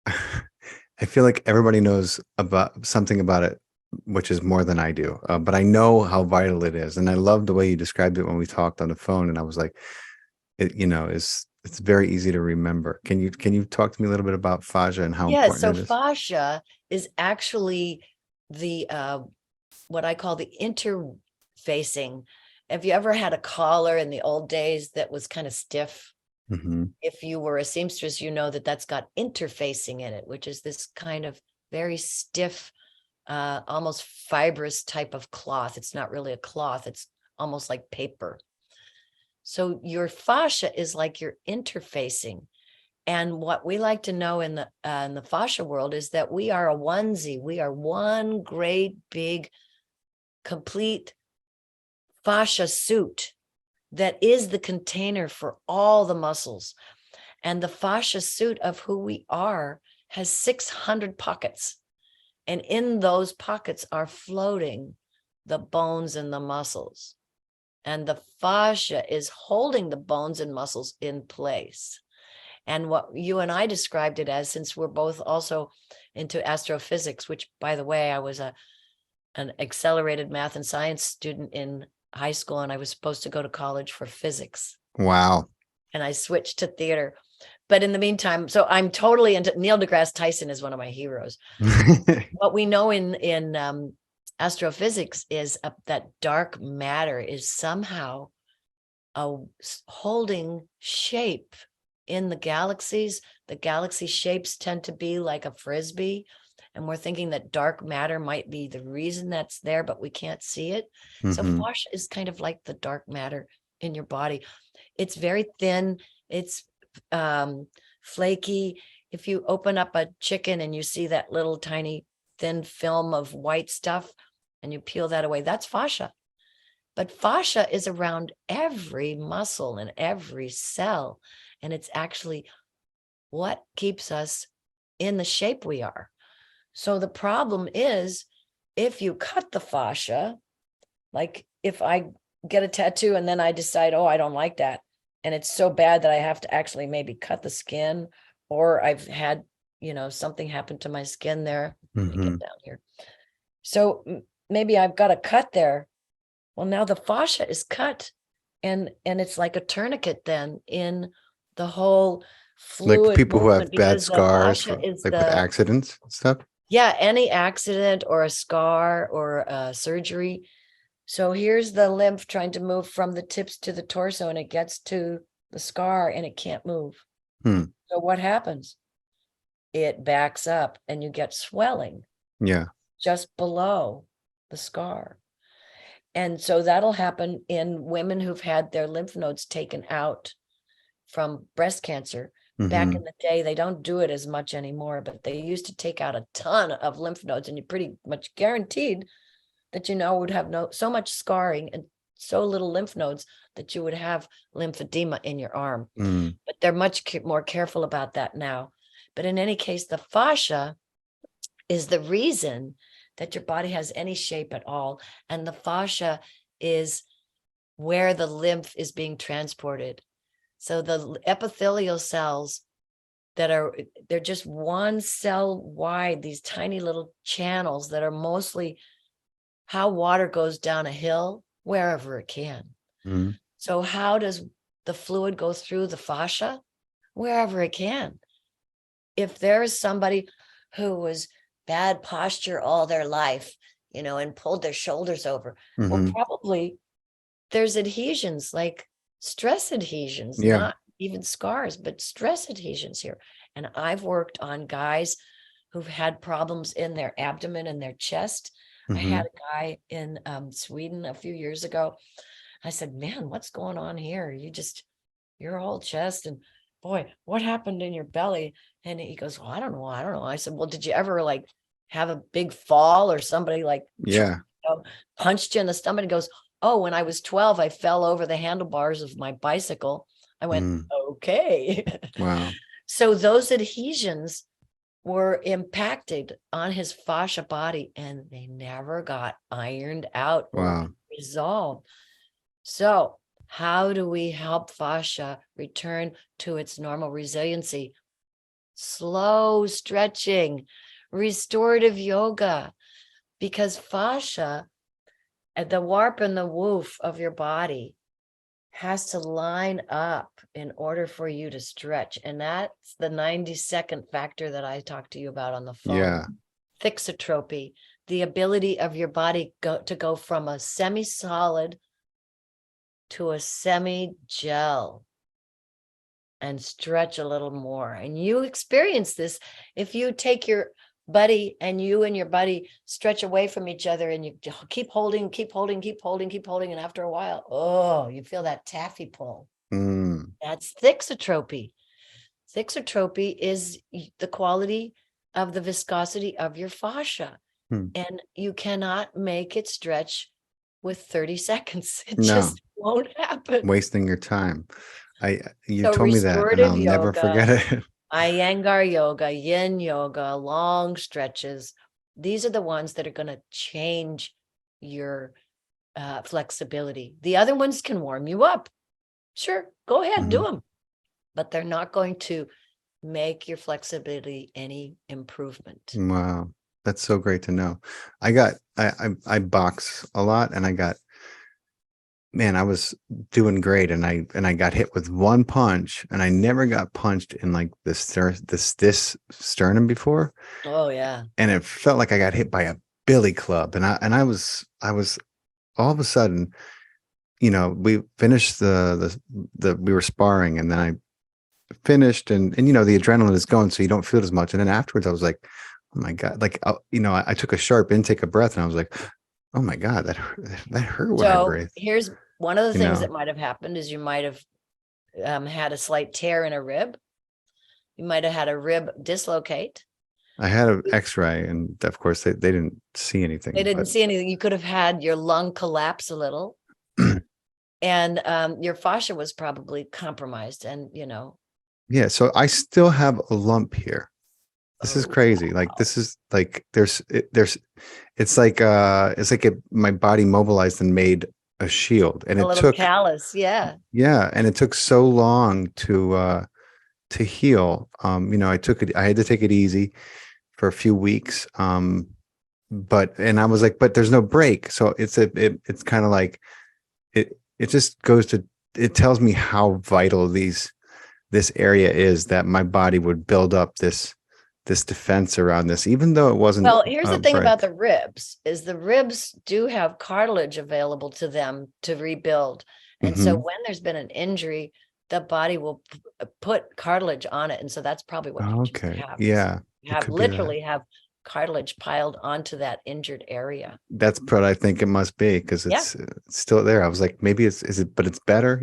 I feel like everybody knows about something about it, which is more than I do. But I know how vital it is, and I love the way you described it when we talked on the phone. And I was like, it's very easy to remember. Can you talk to me a little bit about fascia and how Yeah, so important it is? fascia is actually the what I call the interfacing. Have you ever had a collar in the old days that was kind of stiff? Hmm. If you were a seamstress, you know that that's got interfacing in it, which is this kind of very stiff, almost fibrous type of cloth. It's not really a cloth, it's almost like paper. So your fascia is like your interfacing. And what we like to know in the fascia world is that we are a onesie. We are one great big complete fascia suit that is the container for all the muscles. And the fascia suit of who we are has 600 pockets. And in those pockets are floating the bones and the muscles. And the fascia is holding the bones and muscles in place. And what you and I described it as, since we're both also into astrophysics, which, by the way, I was an accelerated math and science student in high school, and I was supposed to go to college for physics. Wow. And I switched to theater. But in the meantime, so I'm totally into Neil deGrasse Tyson is one of my heroes. What we know in astrophysics is that dark matter is somehow holding shape in the galaxies. The galaxy shapes tend to be like a frisbee, and we're thinking that dark matter might be the reason that's there, but we can't see it. So fascia is kind of like the dark matter in your body. It's very thin. It's flaky. If you open up a chicken and you see that little tiny thin film of white stuff and you peel that away, that's fascia. But fascia is around every muscle and every cell. And it's actually what keeps us in the shape we are. So the problem is, if you cut the fascia, like if I get a tattoo and then I decide, oh, I don't like that, and it's so bad that I have to actually maybe cut the skin, or I've had, something happen to my skin there. Let me get down here. So maybe I've got a cut there. Well, now the fascia is cut, and it's like a tourniquet then in the whole Like fluid people who movement, have bad because the scars, fascia is like with accidents and stuff. yeah, any accident or a scar or a surgery. So here's the lymph trying to move from the tips to the torso, and it gets to the scar and it can't move. So what happens? It backs up and you get swelling. Yeah. Just below the scar. And so that'll happen in women who've had their lymph nodes taken out from breast cancer. Back in the day, they don't do it as much anymore, but they used to take out a ton of lymph nodes, and you're pretty much guaranteed that would have so much scarring and so little lymph nodes that you would have lymphedema in your arm. But they're much more careful about that now. But in any case, the fascia is the reason that your body has any shape at all. And the fascia is where the lymph is being transported. So the epithelial cells they're just one cell wide, these tiny little channels that are mostly how water goes down a hill wherever it can. So how does the fluid go through the fascia? Wherever it can. If there is somebody who was bad posture all their life, and pulled their shoulders over, well, probably there's adhesions, like stress adhesions, not even scars, but stress adhesions here. And I've worked on guys who've had problems in their abdomen and their chest. I had a guy in Sweden a few years ago. I said, man, what's going on here? Your whole chest, and boy, what happened in your belly? And he goes, well, I don't know. I said, well, did you ever have a big fall, or somebody punched you in the stomach? And goes, oh, when I was 12, I fell over the handlebars of my bicycle. I went, okay. Wow. So those adhesions were impacted on his fascia body, and they never got ironed out or resolved. So How do we help fascia return to its normal resiliency? Slow stretching, restorative yoga, because fascia, at the warp and the woof of your body, has to line up in order for you to stretch. And that's the 90-second factor that I talked to you about on the phone. Yeah. Thixotropy, the ability of your body to go from a semi-solid to a semi-gel and stretch a little more. And you experience this if you take your buddy and you and your buddy stretch away from each other and you keep holding, keep holding, keep holding, keep holding. And after a while, oh, you feel that taffy pull. That's thixotropy. Thixotropy is the quality of the viscosity of your fascia. And you cannot make it stretch with 30 seconds. It just won't happen. Wasting your time. You told me that and I'll never forget it. Iyengar yoga, yin yoga, long stretches. These are the ones that are going to change your flexibility. The other ones can warm you up. Sure, go ahead, do them. But they're not going to make your flexibility any improvement. Wow. That's so great to know. I box a lot and I was doing great and I got hit with one punch and I never got punched in like this sternum before. Oh yeah. And it felt like I got hit by a billy club and I was all of a sudden, we finished we were sparring and then I finished and the adrenaline is going so you don't feel it as much. And then afterwards I was like, oh my God, like, I took a sharp intake of breath and I was like, oh my God, that hurt when I breathed. Here's one of the things that might have happened is you might have had a slight tear in a rib. You might have had a rib dislocate. I had an x-ray and of course they didn't see anything. They didn't see anything. You could have had your lung collapse a little and your fascia was probably compromised and, Yeah. So I still have a lump here. This is crazy. Like, this is like, it's like my body mobilized and made a shield and it took callus. Yeah. Yeah. And it took so long to heal. I had to take it easy for a few weeks. But I was like, but there's no break. So it's kind of like, it just it tells me how vital this area is, that my body would build up this defense around this, even though it wasn't. Well, here's the thing about the ribs is the ribs do have cartilage available to them to rebuild. And so when there's been an injury, the body will put cartilage on it. And so that's probably what you have. Yeah. You have cartilage piled onto that injured area. That's what I think it must be, because it's still there. I was like, maybe it's but it's better,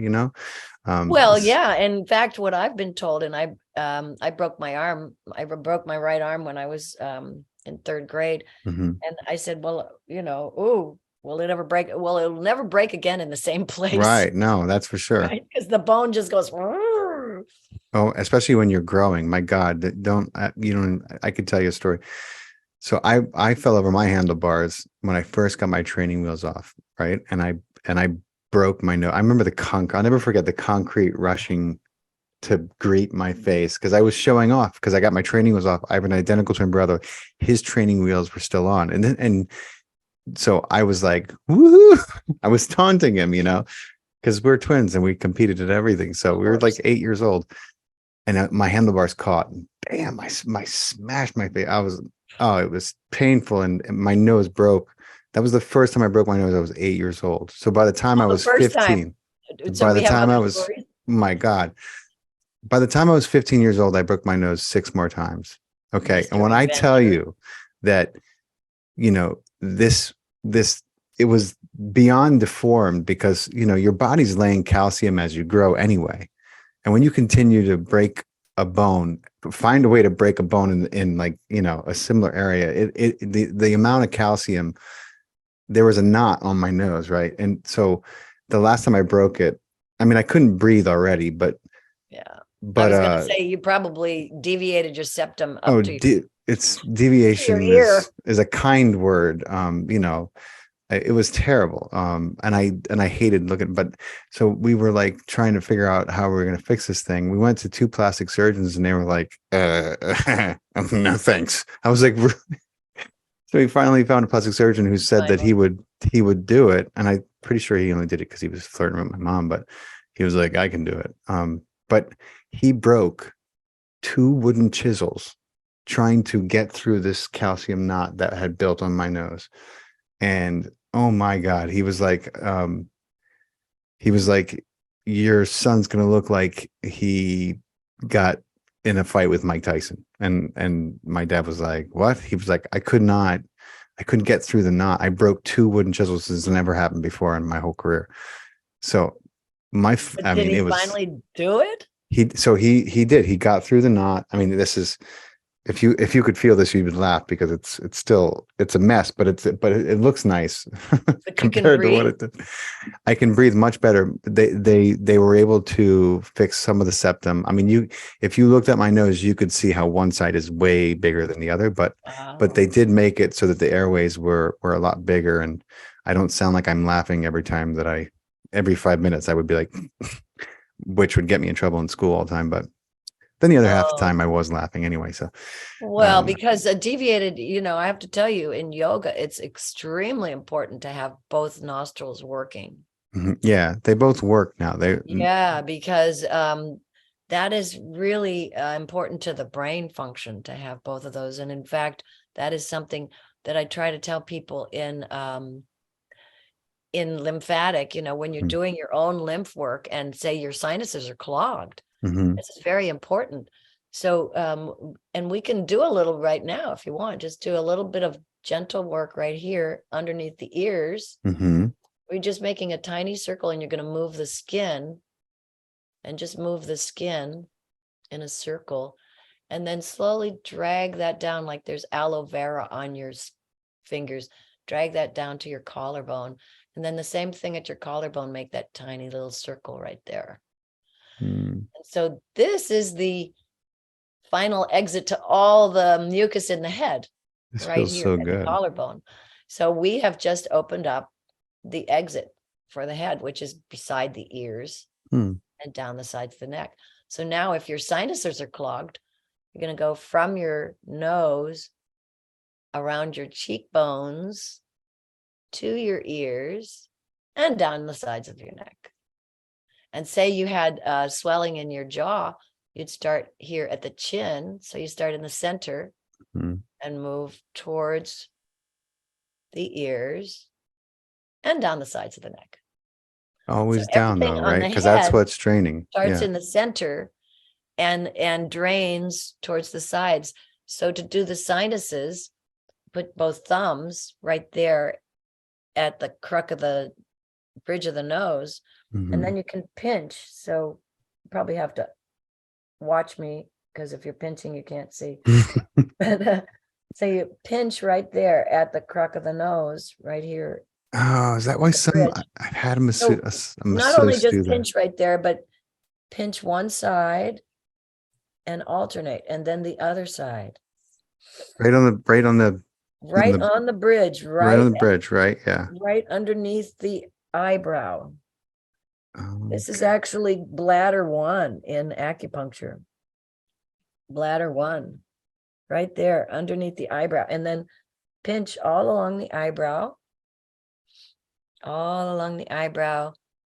Well, yeah. In fact, what I've been told, and I broke my arm. I broke my right arm when I was in third grade. And I said, well, will it ever break? Well, it'll never break again in the same place. Right. No, that's for sure. Because the bone just goes. Oh, especially when you're growing. My God, I could tell you a story. So I fell over my handlebars when I first got my training wheels off. Right. And I broke my nose. I remember I'll never forget the concrete rushing to greet my face because I was showing off because I got my training wheels off. I have an identical twin brother. His training wheels were still on. And so I was like, woohoo! I was taunting him, because we're twins and we competed at everything. So we were like 8 years old and my handlebars caught and bam, I smashed my face. It was painful and my nose broke. That was the first time I broke my nose. I was 8 years old. So by the time I was 15, my God, by the time I was 15 years old, I broke my nose 6 more times. Okay. And when I tell you that, it was beyond deformed because, your body's laying calcium as you grow anyway. And when you continue to break a bone, find a way to break a bone in like, a similar area, the amount of calcium, there was a knot on my nose. Right. And so the last time I broke it, I couldn't breathe already, but yeah. But I was going to say you probably deviated your septum up to it's deviation is a kind word, it was terrible. And I hated looking, but so we were like trying to figure out how we were going to fix this thing. We went to two plastic surgeons and they were like, no, thanks. I was like, so we finally found a plastic surgeon who said that he would do it. And I'm pretty sure he only did it because he was flirting with my mom, but he was like, I can do it. But he broke two wooden chisels trying to get through this calcium knot that had built on my nose. And oh my God, he was like, your son's gonna look like he got in a fight with Mike Tyson. And my dad was like, what? He was like, I couldn't get through the knot. I broke two wooden chisels. This has never happened before in my whole career. So But did he finally do it? He did. He got through the knot. I mean, this is, if you could feel this, you would laugh because it's a mess, but it looks nice compared to what it did. I can breathe much better. They were able to fix some of the septum. I mean, if you looked at my nose, you could see how one side is way bigger than the other, but they did make it so that the airways were a lot bigger, and I don't sound like I'm laughing every 5 minutes I would be like, which would get me in trouble in school all the time, but then the other half the time I was laughing anyway. So, well, because a deviated, I have to tell you, in yoga, it's extremely important to have both nostrils working. Yeah, they both work now. Because that is really important to the brain function to have both of those. And in fact, that is something that I try to tell people in lymphatic, when you're doing your own lymph work and say your sinuses are clogged. This is very important. So, and we can do a little right now if you want. Just do a little bit of gentle work right here underneath the ears. We're just making a tiny circle, and you're going to move the skin, and just move the skin in a circle, and then slowly drag that down like there's aloe vera on your fingers. Drag that down to your collarbone, and then the same thing at your collarbone. Make that tiny little circle right there. And so this is the final exit to all the mucus in the head. This right feels here so at good. the collarbone. So we have just opened up the exit for the head, which is beside the ears and down the sides of the neck. So now if your sinuses are clogged, you're going to go from your nose around your cheekbones to your ears and down the sides of your neck. And say you had swelling in your jaw, you'd start here at the chin. So you start in the center and move towards the ears and down the sides of the neck. Always down though, right? Because that's what's draining. Starts in the center and drains towards the sides. So to do the sinuses, put both thumbs right there at the crook of the bridge of the nose, and then you can pinch. So you probably have to watch me, because if you're pinching, you can't see. So you pinch right there at the crook of the nose, right here. Oh, is that why I've had a masseuse not only just do pinch right there, but pinch one side and alternate, and then the other side. Right on the bridge, right on the bridge, right? Yeah. Right underneath the eyebrow. This is actually bladder 1 in acupuncture. Bladder 1, right there underneath the eyebrow. And then pinch all along the eyebrow.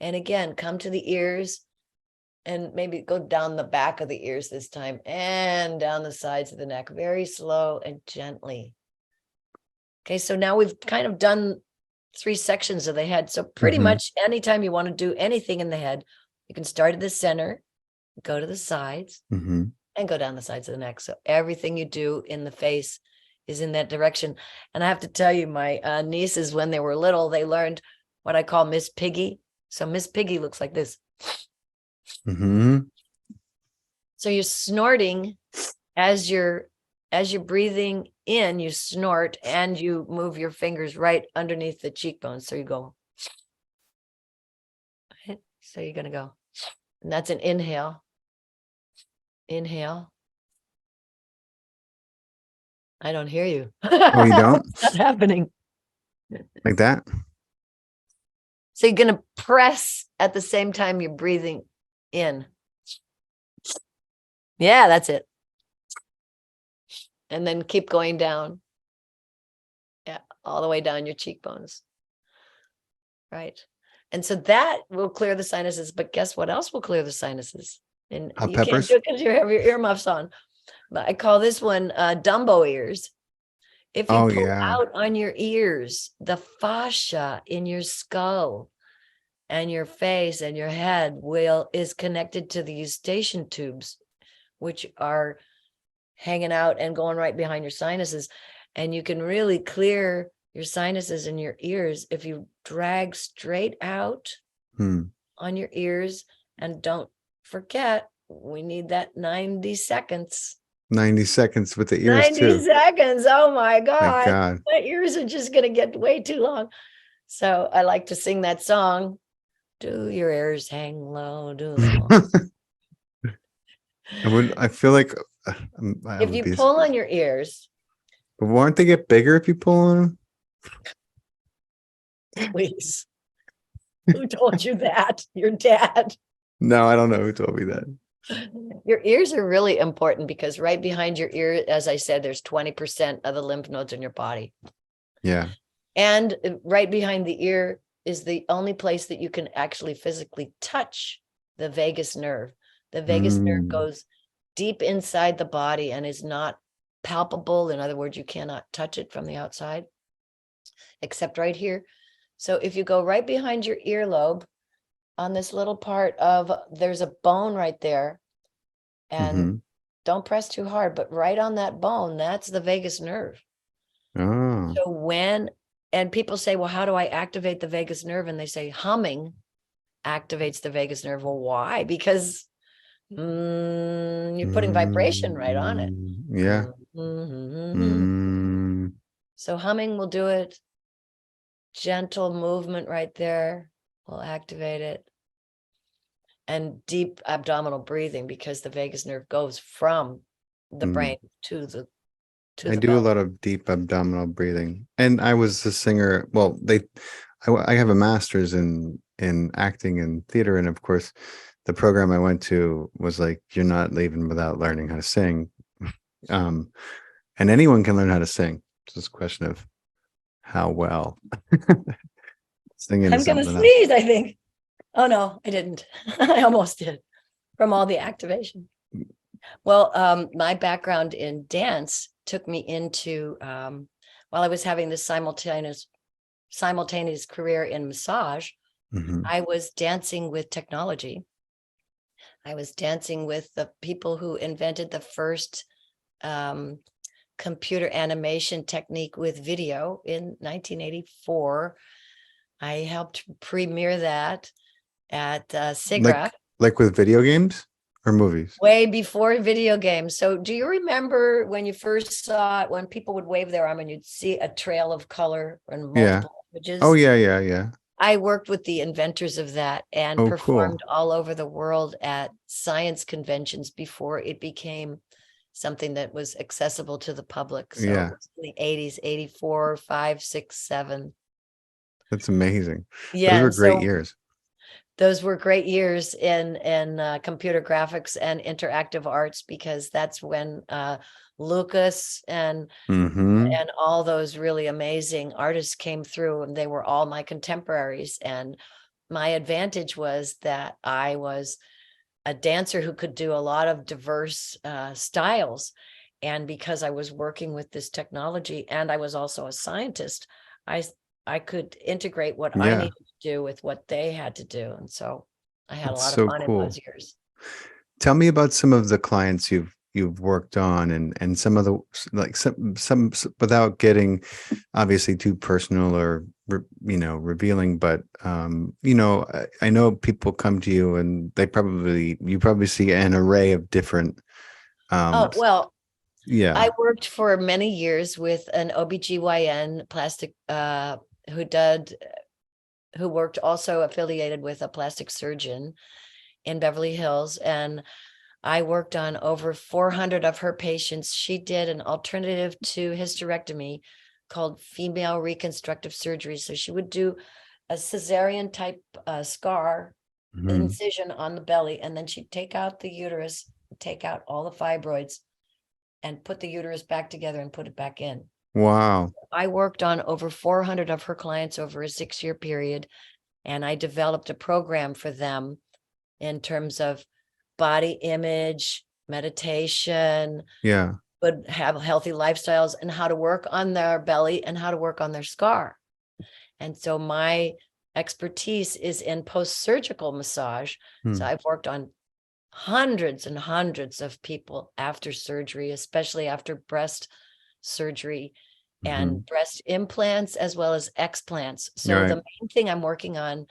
And again, come to the ears and maybe go down the back of the ears this time and down the sides of the neck, very slow and gently. Okay, so now we've kind of done 3 sections of the head. So pretty much anytime you want to do anything in the head, you can start at the center, go to the sides, and go down the sides of the neck. So everything you do in the face is in that direction. And I have to tell you, my nieces, when they were little, they learned what I call Miss Piggy. So Miss Piggy looks like this. So you're snorting as you're breathing in, you snort and you move your fingers right underneath the cheekbones. So you go. So you're going to go. And that's an inhale. Inhale. I don't hear you. Oh, you don't? It's not happening. Like that? So you're going to press at the same time you're breathing in. Yeah, that's it. And then keep going down. Yeah, all the way down your cheekbones. Right. And so that will clear the sinuses. But guess what else will clear the sinuses? And Hot you can't peppers. do it because you have your earmuffs on. But I call this one Dumbo ears. If you pull out on your ears, the fascia in your skull and your face and your head is connected to the eustachian tubes, which are hanging out and going right behind your sinuses. And you can really clear your sinuses in your ears if you drag straight out on your ears. And don't forget, we need that 90 seconds. 90 seconds with the ears 90 too. seconds. Oh my Thank God. God. My ears are just going to get way too long. So I like to sing that song. Do your ears hang low? Do them all. I feel like If you pull on your ears. But won't they get bigger if you pull on them? Please. Who told you that? Your dad. No, I don't know who told me that. Your ears are really important because right behind your ear, as I said, there's 20% of the lymph nodes in your body. Yeah. And right behind the ear is the only place that you can actually physically touch the vagus nerve. The vagus nerve goes deep inside the body and is not palpable. In other words, you cannot touch it from the outside, except right here. So if you go right behind your earlobe on this little part of, there's a bone right there, and don't press too hard, but right on that bone, that's the vagus nerve. Oh. So and people say, well, how do I activate the vagus nerve? And they say humming activates the vagus nerve. Well, why? Because you're putting vibration right on it. Yeah. So humming will do it. Gentle movement right there will activate it. And deep abdominal breathing, because the vagus nerve goes from the brain to the I do a lot of deep abdominal breathing. And I was a singer. Well, I have a master's in acting and theater. And of course, the program I went to was like, you're not leaving without learning how to sing. And anyone can learn how to sing. It's just a question of how well. Singing I'm going to sneeze, I think. Oh, no, I didn't. I almost did from all the activation. Well, my background in dance took me into, while I was having this simultaneous career in massage, I was dancing with technology. I was dancing with the people who invented the first computer animation technique with video in 1984. I helped premiere that at SIGGRAPH. Like with video games or movies? Way before video games. So do you remember when you first saw it, when people would wave their arm and you'd see a trail of color and multiple images? Oh, yeah. I worked with the inventors of that and performed all over the world at science conventions before it became something that was accessible to the public. So it was in the 80s, 84, 5, 6, 7. That's amazing. Yeah. Those were great years. Those were great years in computer graphics and interactive arts, because that's when Lucas and all those really amazing artists came through, and they were all my contemporaries. And my advantage was that I was a dancer who could do a lot of diverse styles. And because I was working with this technology and I was also a scientist, I could integrate what I needed to do with what they had to do. And so I had a lot of fun in those years. Tell me about some of the clients you've worked on, and some of the, like some without getting obviously too personal or revealing, but I know people come to you and you probably see an array of different I worked for many years with an OBGYN plastic who worked also affiliated with a plastic surgeon in Beverly Hills, and I worked on over 400 of her patients. She did an alternative to hysterectomy called female reconstructive surgery. So she would do a cesarean type scar, incision on the belly, and then she'd take out the uterus, take out all the fibroids, and put the uterus back together and put it back in. Wow. I worked on over 400 of her clients over a 6-year period, and I developed a program for them in terms of body image, meditation, Yeah. would have healthy lifestyles, and how to work on their belly and how to work on their scar. And so my expertise is in post-surgical massage. So I've worked on hundreds and hundreds of people after surgery, especially after breast surgery and breast implants as well as explants. So the main thing I'm working on,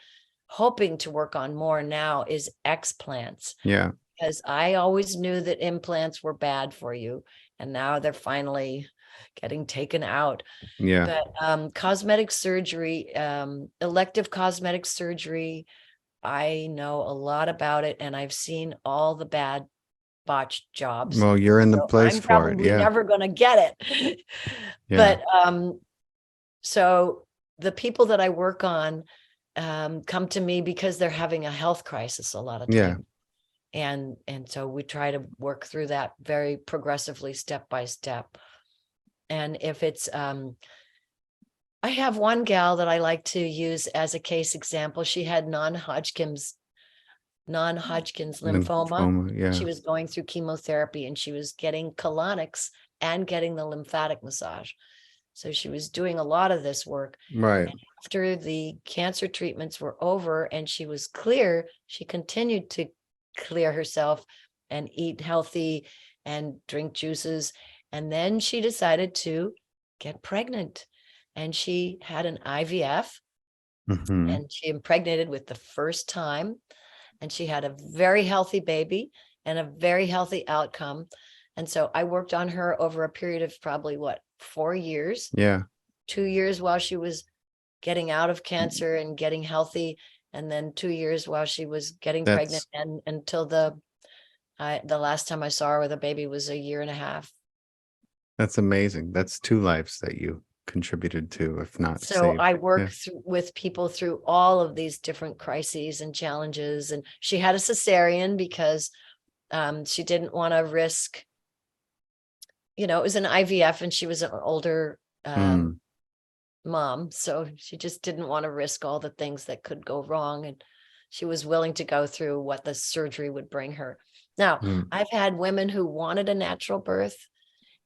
hoping to work on more now, is explants. Yeah. Because I always knew that implants were bad for you, and now they're finally getting taken out. Yeah. But cosmetic surgery, elective cosmetic surgery, I know a lot about it, and I've seen all the bad botched jobs. Well, you're in the So place I'm for it. probably Yeah. never going to get it. Yeah. But so the people that I work on come to me because they're having a health crisis a lot of time. And so we try to work through that very progressively, step by step. And if it's I have one gal that I like to use as a case example. She had non-Hodgkin's lymphoma. Yeah. She was going through chemotherapy, and she was getting colonics and getting the lymphatic massage. So she was doing a lot of this work. Right. And after the cancer treatments were over and she was clear, she continued to clear herself and eat healthy and drink juices. And then she decided to get pregnant, and she had an IVF, and she impregnated with the first time, and she had a very healthy baby and a very healthy outcome. And so I worked on her over a period of probably 4 years. Yeah. 2 years while she was getting out of cancer and getting healthy, and then 2 years while she was getting pregnant, and until the last time I saw her with a baby was 1.5 years. That's amazing. That's 2 lives that you contributed to, if not So saved. I work with people through all of these different crises and challenges. And she had a cesarean because she didn't want to risk, it was an IVF, and she was an older mom. So she just didn't want to risk all the things that could go wrong. And she was willing to go through what the surgery would bring her. Now, I've had women who wanted a natural birth,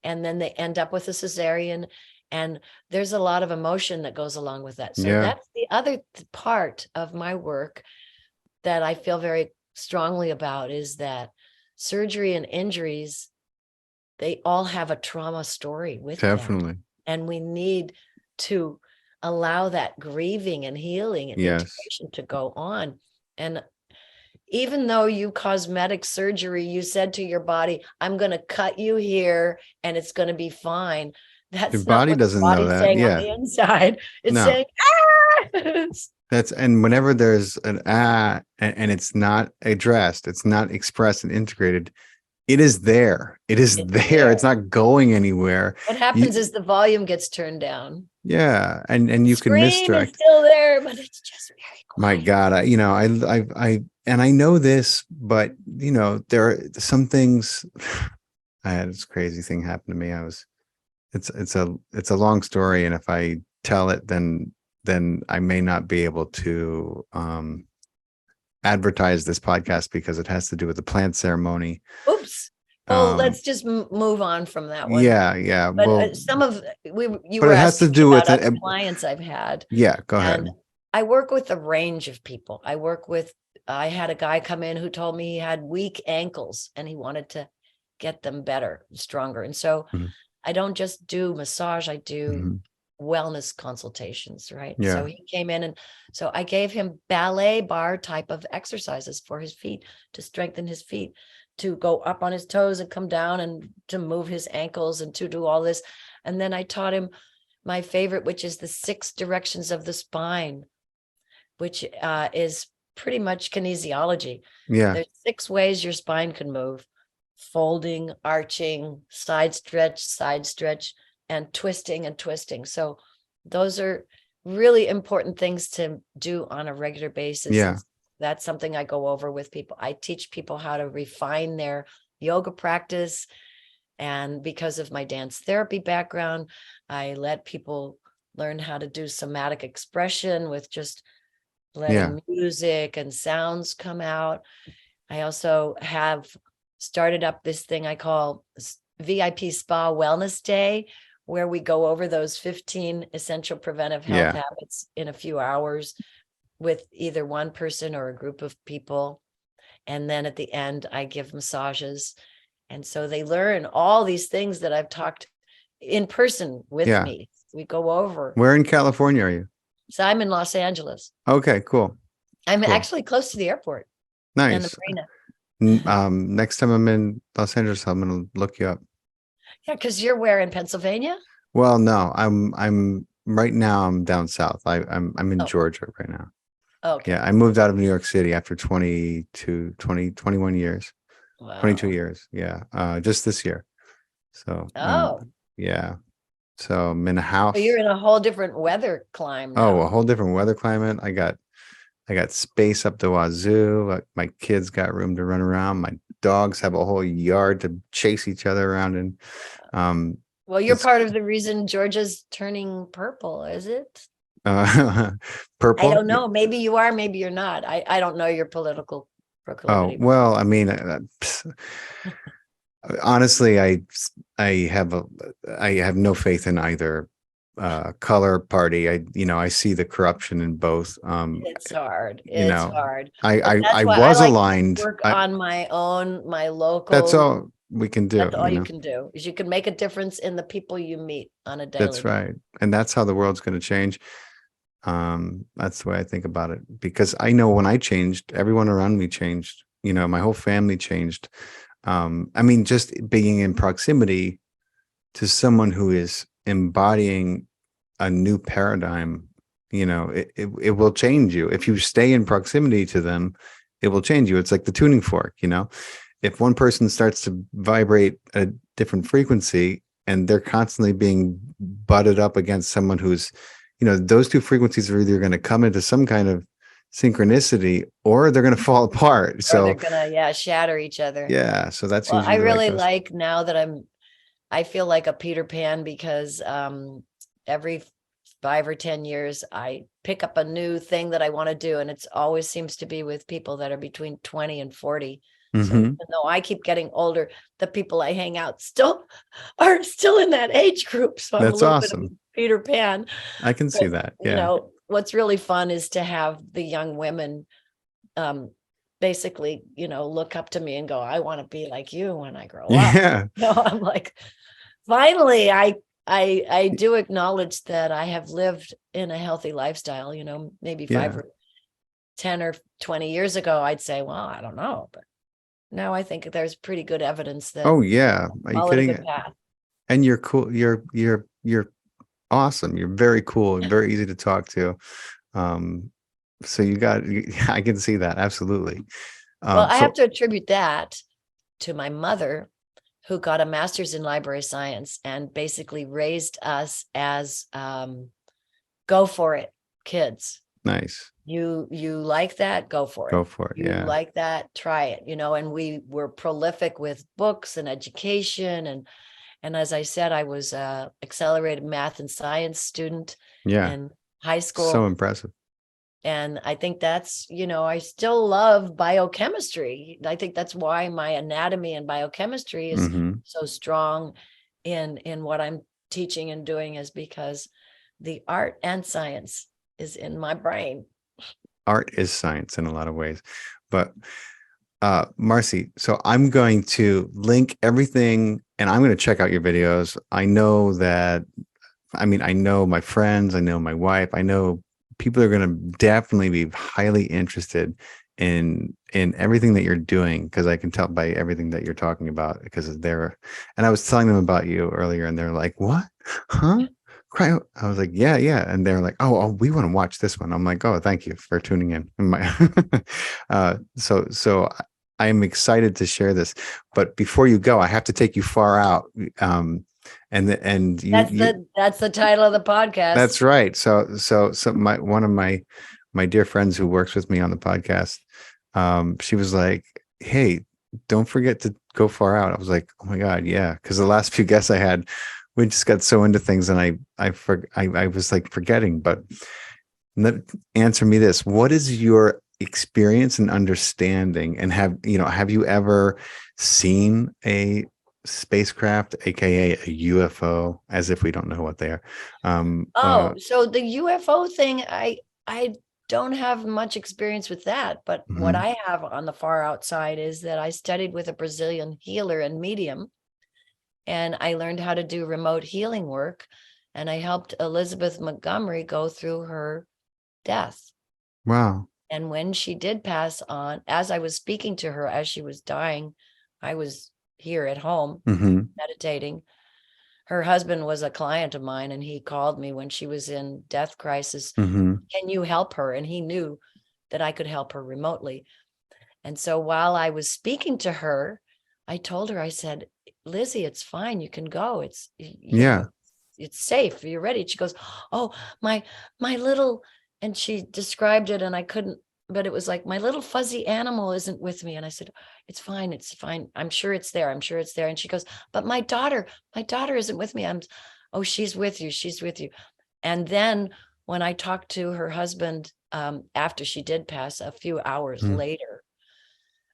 and then they end up with a cesarean. And there's a lot of emotion that goes along with that. So that's the other part of my work that I feel very strongly about, is that surgery and injuries, they all have a trauma story with Definitely. that. And we need to allow that grieving and healing and integration to go on. And even though you cosmetic surgery, you said to your body, I'm going to cut you here and it's going to be fine. That's Your not body what doesn't the body's know that. saying on the inside. It's saying, and whenever there's an and it's not addressed, it's not expressed and integrated, it is there. It's there. It's not going anywhere. What happens is the volume gets turned down. Yeah. And you can misdirect. It's still there, but it's just very quiet. My God, I know this, but there are some things. I had this crazy thing happen to me. It's a long story, and if I tell it, then I may not be able to advertise this podcast because it has to do with the plant ceremony. Oops. Well, let's just move on from that one. Yeah. But well, some of you but were it has to do with other clients I've had. Yeah, go ahead. And I work with a range of people. I had a guy come in who told me he had weak ankles and he wanted to get them better, stronger. And so I don't just do massage, I do wellness consultations, right? Yeah. So he came in, and so I gave him ballet bar type of exercises for his feet, to strengthen his feet, to go up on his toes and come down, and to move his ankles, and to do all this. And then I taught him my favorite, which is the 6 directions of the spine, which is pretty much kinesiology. Yeah. There's 6 ways your spine can move: folding, arching, side stretch, and twisting. So those are really important things to do on a regular basis. Yeah. And that's something I go over with people. I teach people how to refine their yoga practice. And because of my dance therapy background, I let people learn how to do somatic expression with just letting music and sounds come out. I also have started up this thing I call VIP Spa Wellness Day, where we go over those 15 essential preventive health habits in a few hours with either one person or a group of people. And then at the end, I give massages. And so they learn all these things that I've talked in person with me. We go over. Where in California are you? So I'm in Los Angeles. Okay, cool. I'm actually close to the airport. Nice. And the marina. Next time I'm in Los Angeles, I'm going to look you up. Yeah, because you're where, in Pennsylvania? Well, no, I'm right now. I'm down south. I'm in Georgia right now. Okay. Yeah, I moved out of New York City after 21 years. Wow. 22 years. Yeah. Just this year. So, yeah. So I'm in a house. So you're in a whole different weather climate. Oh, a whole different weather climate. I got space up the wazoo. My kids got room to run around. My dogs have a whole yard to chase each other around in. Well, you're part of the reason Georgia's turning purple, is it? Purple? I don't know. Maybe you are, maybe you're not. I don't know your political proclivity. Oh, well, I mean, honestly, I have no faith in either color party. I see the corruption in both. It's hard. It's hard. I was aligned. Work on my local. That's all we can do. That's all you can do, is you can make a difference in the people you meet on a daily. That's right. And that's how the world's going to change. That's the way I think about it, because I know when I changed, everyone around me changed. My whole family changed. I mean, just being in proximity to someone who is embodying a new paradigm, it will change you. If you stay in proximity to them, it will change you. It's like the tuning fork, if one person starts to vibrate a different frequency and they're constantly being butted up against someone who's, those two frequencies are either going to come into some kind of synchronicity or they're going to fall apart. So they're going to, shatter each other. Yeah. So that's usually I really like now that I feel like a Peter Pan, because every 5 or 10 years, I pick up a new thing that I want to do. And it's always seems to be with people that are between 20 and 40. So even though I keep getting older, the people I hang out are still in that age group. So I'm that's a little awesome. bit of Peter Pan. I can see that. Yeah. What's really fun is to have the young women basically, look up to me and go, I want to be like you when I grow up. Yeah. I'm like, finally, I do acknowledge that I have lived in a healthy lifestyle, maybe 5 or 10 or 20 years ago, I'd say, well, I don't know. But now I think there's pretty good evidence that. Oh yeah. Are you kidding? And you're cool. You're awesome. You're very cool and very easy to talk to. So I can see that. Absolutely. Well, I have to attribute that to my mother, who got a master's in library science and basically raised us as go for it kids. Nice. You like that? Go for it. Go for it. You like that? Try it. And we were prolific with books and education. And as I said, I was a accelerated math and science student in high school. So impressive. And I think that's, I still love biochemistry. I think that's why my anatomy and biochemistry is so strong in what I'm teaching and doing, is because the art and science is in my brain. Art is science in a lot of ways. But Marci, so I'm going to link everything and I'm going to check out your videos. I know my friends, I know my wife, I know people are going to definitely be highly interested in everything that you're doing, because I can tell by everything that you're talking about, because and I was telling them about you earlier and they're like, what? Huh? I was like, yeah. And they're like, oh, we want to watch this one. I'm like, oh, thank you for tuning in. So I'm excited to share this, but before you go, I have to take you far out. and that's the title of the podcast. That's right. So one of my dear friends who works with me on the podcast, she was like, "Hey, don't forget to go far out." I was like, "Oh my God, yeah," because the last few guests I had, we just got so into things, and I was like forgetting. But answer me this: what is your experience and understanding, and have you ever seen a spacecraft, aka a UFO, as if we don't know what they are? So the UFO thing, I don't have much experience with that, but what I have on the far outside is that I studied with a Brazilian healer and medium, and I learned how to do remote healing work, and I helped Elizabeth Montgomery go through her death. Wow. And when she did pass on, as I was speaking to her as she was dying, I was here at home meditating. Her husband was a client of mine, and he called me when she was in death crisis. Can you help her? And he knew that I could help her remotely. And so while I was speaking to her, I told her, I said, Lizzie, it's fine. You can go. It's safe. You're ready. She goes, oh, my little, and she described it, and I couldn't, but it was like, my little fuzzy animal isn't with me. And I said, it's fine. It's fine. I'm sure it's there. I'm sure it's there. And she goes, but my daughter isn't with me. Oh, she's with you. She's with you. And then when I talked to her husband, after she did pass, a few hours later,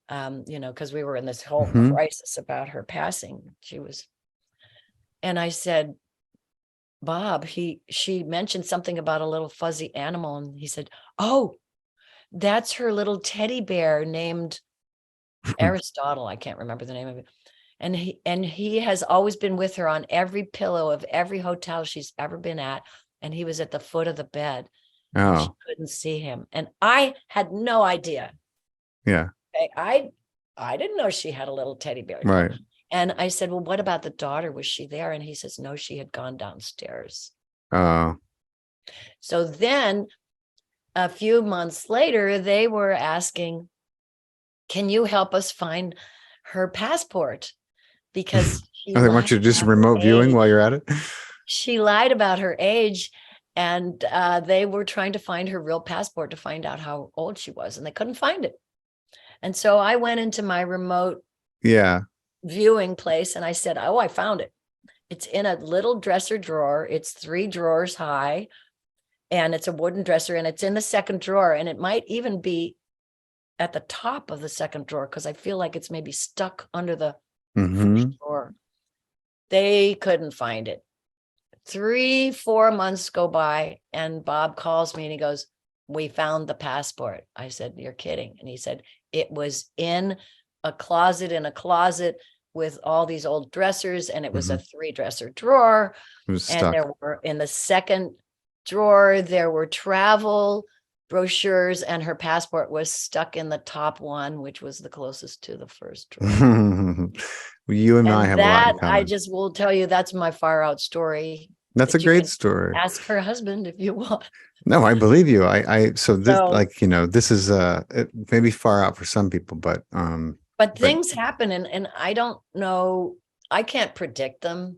because we were in this whole crisis about her passing, and I said, Bob, she mentioned something about a little fuzzy animal. And he said, oh, that's her little teddy bear named Aristotle. I can't remember the name of it. And he has always been with her on every pillow of every hotel she's ever been at. And he was at the foot of the bed. Oh. And she couldn't see him. And I had no idea. Yeah. I didn't know she had a little teddy bear. Right. And I said, well, what about the daughter? Was she there? And he says, no, she had gone downstairs. Oh. So then a few months later, they were asking, can you help us find her passport? Because they want you to do some remote viewing while you're at it. She lied about her age, and they were trying to find her real passport to find out how old she was, and they couldn't find it. And so I went into my remote viewing place, and I said, oh, I found it. It's in a little dresser drawer. It's 3 drawers high, and it's a wooden dresser, and it's in the second drawer, and it might even be at the top of the second drawer, because I feel like it's maybe stuck under the first drawer. They couldn't find it. 3-4 months go by, and Bob calls me and he goes, we found the passport. I said, you're kidding. And he said, it was in a closet with all these old dressers, and it was a 3-dresser drawer. It was and stuck. There were, in the second drawer, there were travel brochures, and her passport was stuck in the top one, which was the closest to the first drawer. You and I have a lot in common. I just will tell you, that's my far out story. That's a great story. Ask her husband if you want. No, I believe you. This is maybe far out for some people, but things happen, and I don't know. I can't predict them.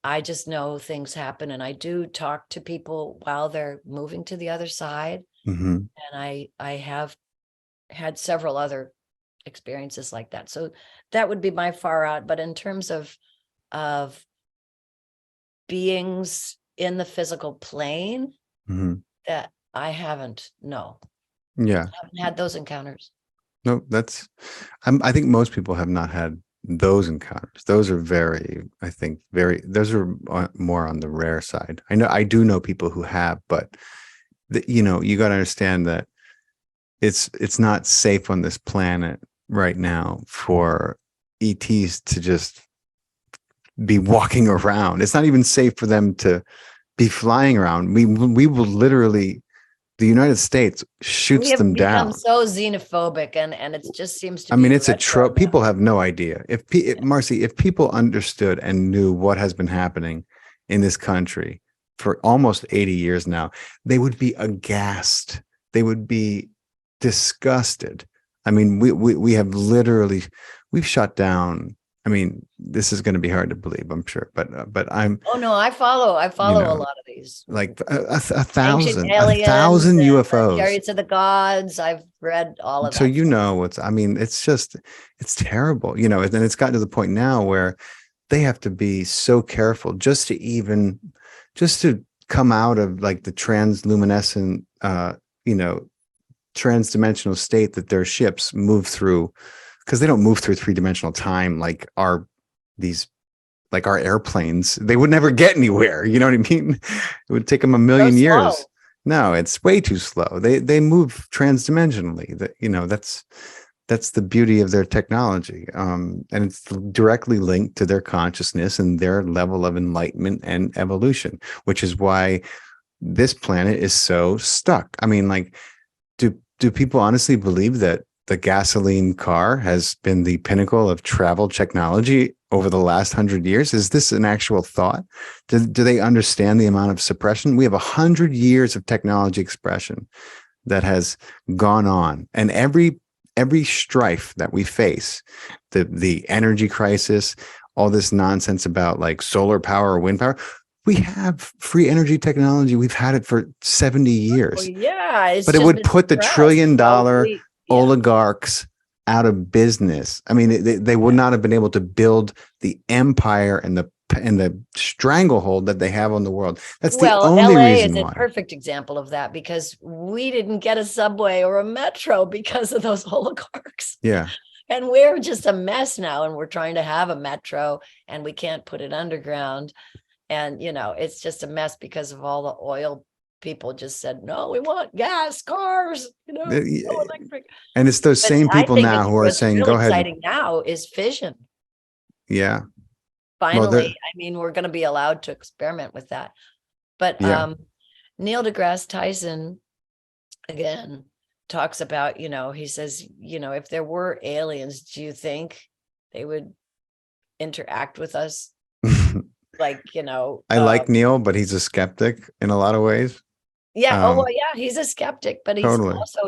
I just know things happen, and I do talk to people while they're moving to the other side. And I have had several other experiences like that. So that would be my far out. But in terms of beings in the physical plane, that I haven't. No. Yeah. I haven't had those encounters. No, I think most people have not had those encounters. Those are those are more on the rare side. I do know people who have, but you got to understand that it's not safe on this planet right now for ETs to just be walking around. It's not even safe for them to be flying around. We will literally, the United States shoots them down. We have become so xenophobic, and it just seems to be. I mean, it's a trope. People have no idea. Marci, if people understood and knew what has been happening in this country for almost 80 years now, they would be aghast. They would be disgusted. I mean, we've shut down. I mean, this is going to be hard to believe, I'm sure, but I'm, Oh no, I follow you a know, lot of these like ancient a aliens thousand and the UFOs. chariots of the gods. I've read all of So, that stuff. I mean, it's just, it's terrible, and it's gotten to the point now where they have to be so careful just to come out of like the transluminescent, you know, transdimensional state that their ships move through, because they don't move through three-dimensional time these like our airplanes. They would never get anywhere. You know what I mean? It would take them a So million years. slow. No, it's way too slow. They move transdimensionally. That's the beauty of their technology. And it's directly linked to their consciousness and their level of enlightenment and evolution, which is why this planet is so stuck. I mean, like, do people honestly believe that the gasoline car has been the pinnacle of travel technology over the last 100 years? Is this an actual thought? Do they understand the amount of suppression? We have 100 years of technology expression that has gone on, and every strife that we face, the energy crisis, all this nonsense about like solar power or wind power. We have free energy technology. We've had it for 70 Well, years, yeah, it's but it just would been put the suppressed. trillion So dollar yeah. oligarchs out of business. I mean, they would not have been able to build the empire and the stranglehold that they have on the world. That's the Well, only LA is reason a why. perfect example of that because we didn't get a subway or a metro because of those oligarchs. Yeah. And we're just a mess now. And we're trying to have a metro and we can't put it underground. And, it's just a mess because of all the oil people just said, no, we want gas cars, no electric. And it's those But same I people think now who are what's saying, real go ahead. exciting now is fission. Yeah. Finally, I mean, we're going to be allowed to experiment with that. But yeah. Neil deGrasse Tyson, again, talks about, he says, if there were aliens, do you think they would interact with us? Like, I like Neil, but he's a skeptic in a lot of ways. yeah. Oh, well, yeah, he's a skeptic, but he's Totally. also,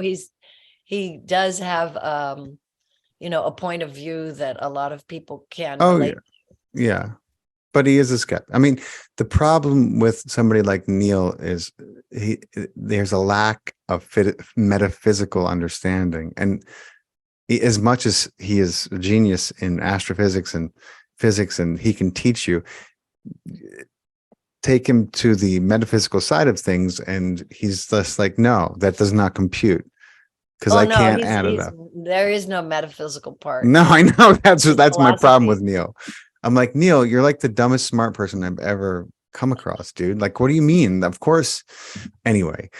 he does have, a point of view that a lot of people can relate. Yeah. But he is a skeptic. I mean, the problem with somebody like Neil is there's a lack of metaphysical understanding. And as much as he is a genius in astrophysics and physics, and he can teach you, take him to the metaphysical side of things, and he's just like, no, that does not compute because I can't add it up. There is no metaphysical part. No, I know that's my problem philosophy. with Neil. I'm like, Neil, you're like the dumbest smart person I've ever come across, dude. Like, what do you mean? Of course. Anyway,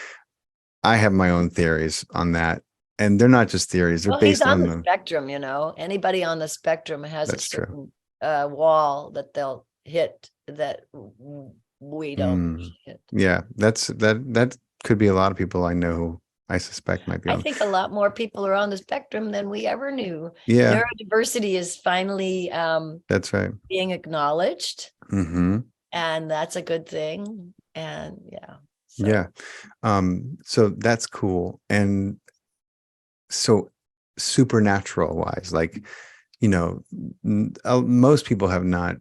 I have my own theories on that. And they're not just theories, they're Well, he's based on on the spectrum, anybody on the spectrum has a That's true. certain wall that they'll hit that we don't hit. Yeah, that could be a lot of people I know who I suspect might be I on. think a lot more people are on the spectrum than we ever knew. Yeah, Neurodiversity is finally that's right. being acknowledged, Mm-hmm. and that's a good thing. And yeah. So. Yeah. So that's cool. And so supernatural wise, like, most people have not.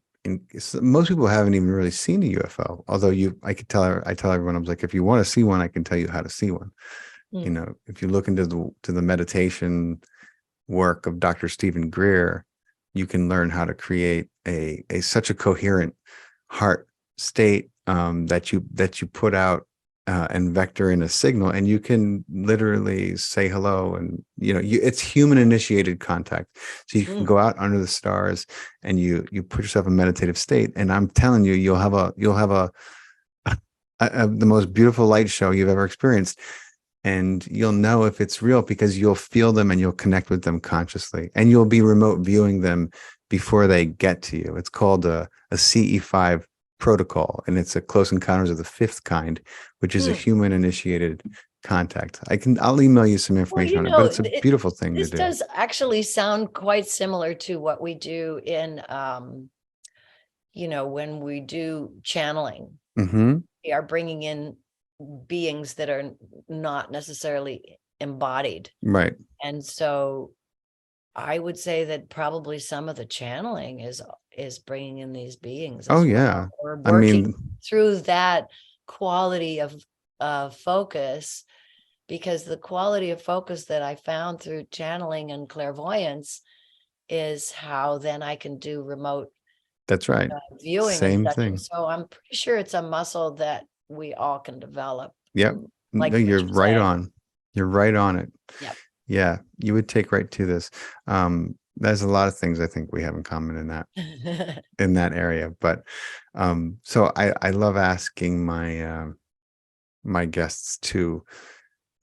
Most people haven't even really seen a UFO. Although I tell everyone, I was like, if you want to see one, I can tell you how to see one. If you look into the meditation work of Dr. Stephen Greer, you can learn how to create a such a coherent heart state that you put out and vector in a signal, and you can literally say hello, and it's human initiated contact. So you can go out under the stars and you put yourself in meditative state, and I'm telling you, you'll have the most beautiful light show you've ever experienced. And you'll know if it's real because you'll feel them and you'll connect with them consciously, and you'll be remote viewing them before they get to you. It's called a CE5 protocol, and it's a close encounters of the fifth kind, which is a human initiated contact. I'll email you some information on it, but it's a beautiful thing to do. This does actually sound quite similar to what we do in, when we do channeling. Mm-hmm. We are bringing in beings that are not necessarily embodied. Right. And so I would say that probably some of the channeling is bringing in these beings Oh as yeah. well, or I working mean, through that quality of focus, because the quality of focus that I found through channeling and clairvoyance is how then I can do remote that's right. viewing and Same such. And thing. so I'm pretty sure it's a muscle that we all can develop. Yep. No, Like what you're you're right saying. on. You're right on it. Yep. Yeah, you would take right to this. There's a lot of things I think we have in common in that area. But so I love asking my guests to,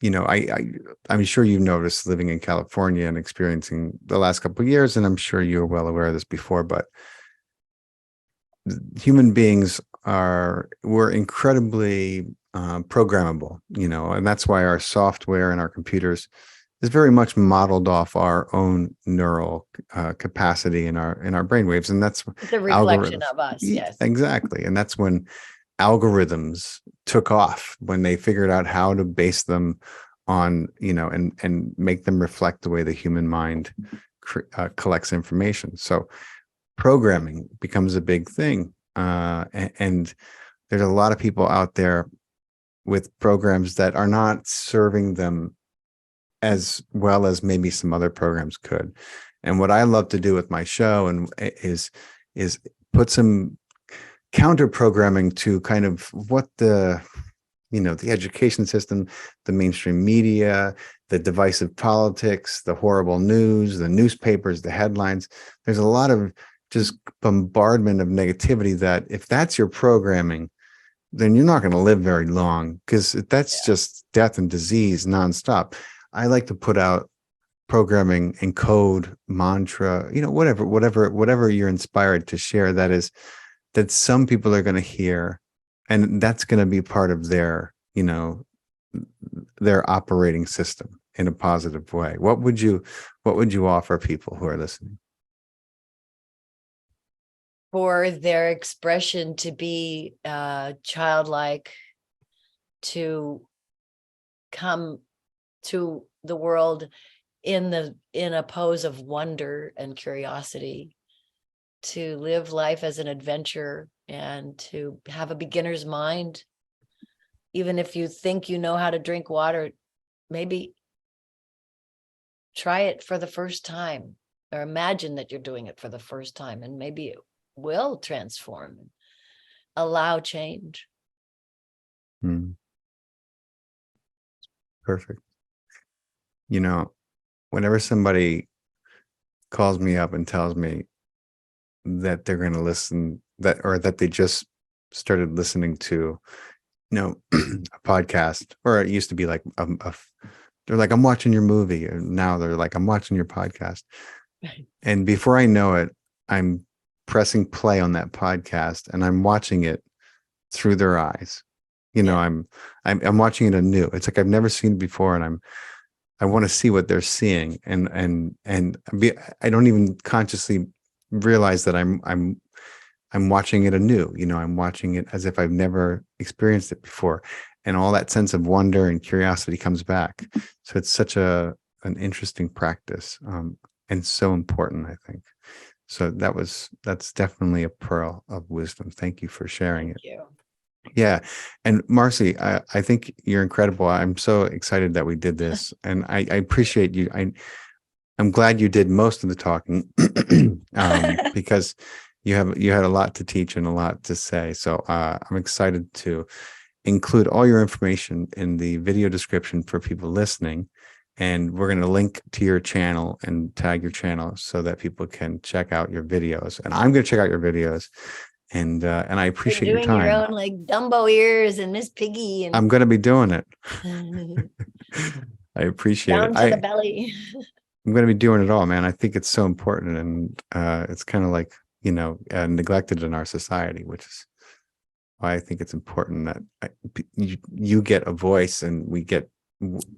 I'm sure you've noticed living in California and experiencing the last couple of years, and I'm sure you're well aware of this before, but human beings we're incredibly programmable, and that's why our software and our computers is very much modeled off our own neural capacity in our brainwaves, and that's It's a reflection algorithms. of us. Yes. Exactly, and that's when algorithms took off, when they figured out how to base them on, and make them reflect the way the human mind collects information. So programming becomes a big thing, and there's a lot of people out there with programs that are not serving them as well as maybe some other programs could. And what I love to do with my show is put some counter programming to kind of what the education system, the mainstream media, the divisive politics, the horrible news, the newspapers, the headlines. There's a lot of just bombardment of negativity that if that's your programming, then you're not going to live very long, because that's just death and disease nonstop. I like to put out programming and code, mantra, whatever you're inspired to share, that some people are going to hear, and that's going to be part of their operating system in a positive way. What would you offer people who are listening? For their expression to be childlike, to come to the world in a pose of wonder and curiosity, to live life as an adventure, and to have a beginner's mind. Even if you think you know how to drink water, maybe try it for the first time, or imagine that you're doing it for the first time, and maybe it will transform and allow change. Perfect. Whenever somebody calls me up and tells me that they're going to listen, or that they just started listening to, a podcast, or it used to be like they're like, I'm watching your movie, and now they're like, I'm watching your podcast. And before I know it, I'm pressing play on that podcast and I'm watching it through their eyes. I'm watching it anew. It's like I've never seen it before, and I want to see what they're seeing, and I don't even consciously realize that I'm watching it anew. I'm watching it as if I've never experienced it before, and all that sense of wonder and curiosity comes back. So it's such an interesting practice, and so important, I think. So that's definitely a pearl of wisdom. Thank you for sharing it. Thank you. Yeah. And Marci, I think you're incredible. I'm so excited that we did this, and I appreciate you. I'm glad you did most of the talking, because you had a lot to teach and a lot to say. So I'm excited to include all your information in the video description for people listening. And we're going to link to your channel and tag your channel so that people can check out your videos. And I'm going to check out your videos. And I appreciate your time. You're doing your own like Dumbo ears and Miss Piggy, and I'm going to be doing it. I appreciate down it. to the belly. I'm going to be doing it all, man. I think it's so important, and it's kind of like neglected in our society, which is why I think it's important that you get a voice and we get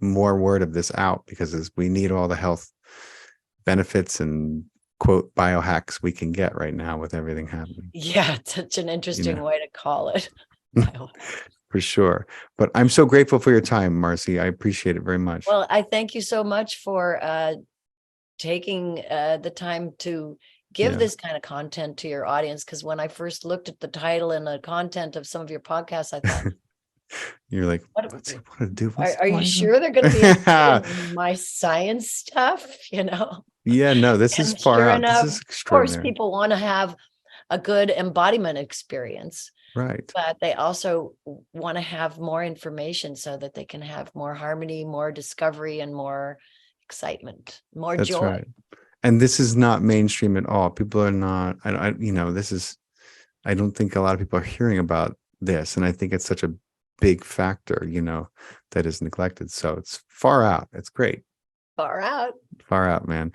more word of this out, because we need all the health benefits and quote biohacks we can get right now with everything happening. Yeah, it's such an interesting way to call it. For sure. But I'm so grateful for your time, Marci. I appreciate it very much. Well, I thank you so much for taking the time to give this kind of content to your audience. Because when I first looked at the title and the content of some of your podcasts, I thought, you're like, what, what's he want to do? are you sure they're going to be interested in my science stuff? You know? Yeah, no, this is And far sure out. This enough, is of course, extraordinary. people want to have a good embodiment experience, Right. but they also want to have more information so that they can have more harmony, more discovery, and more excitement, more That's joy. right. And this is not mainstream at all. People are not, this is, I don't think a lot of people are hearing about this. And I think it's such a big factor, that is neglected. So it's far out. It's great. Far out, Man.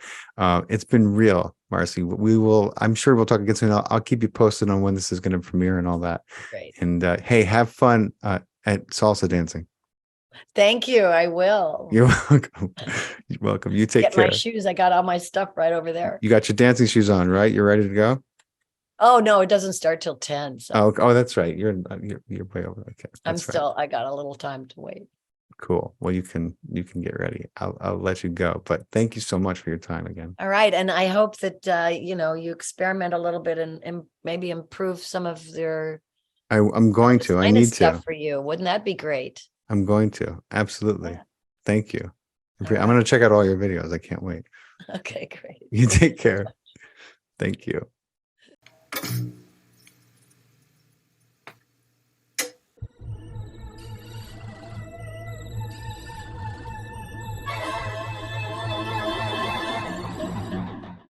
It's been real, Marci. I'm sure we'll talk again soon. I'll keep you posted on when this is going to premiere and all that. Great. And hey, have fun at salsa dancing. Thank you. I will. You're welcome. You're welcome. You take care. Get my shoes. I got all my stuff right over there. You got your dancing shoes on, right? You're ready to go? Oh, no, it doesn't start till 10. So That's right. You're way over. Okay. I got a little time to wait. Cool. Well, you can get ready. I'll let you go. But thank you so much for your time again. All right. And I hope that, you experiment a little bit and maybe improve some of their I'm going to. I need stuff to. for you. Wouldn't that be great? I'm going to. Absolutely. Yeah. Thank you. I'm All going to check out all your videos. I can't wait. Okay, great. You take care. Thank you.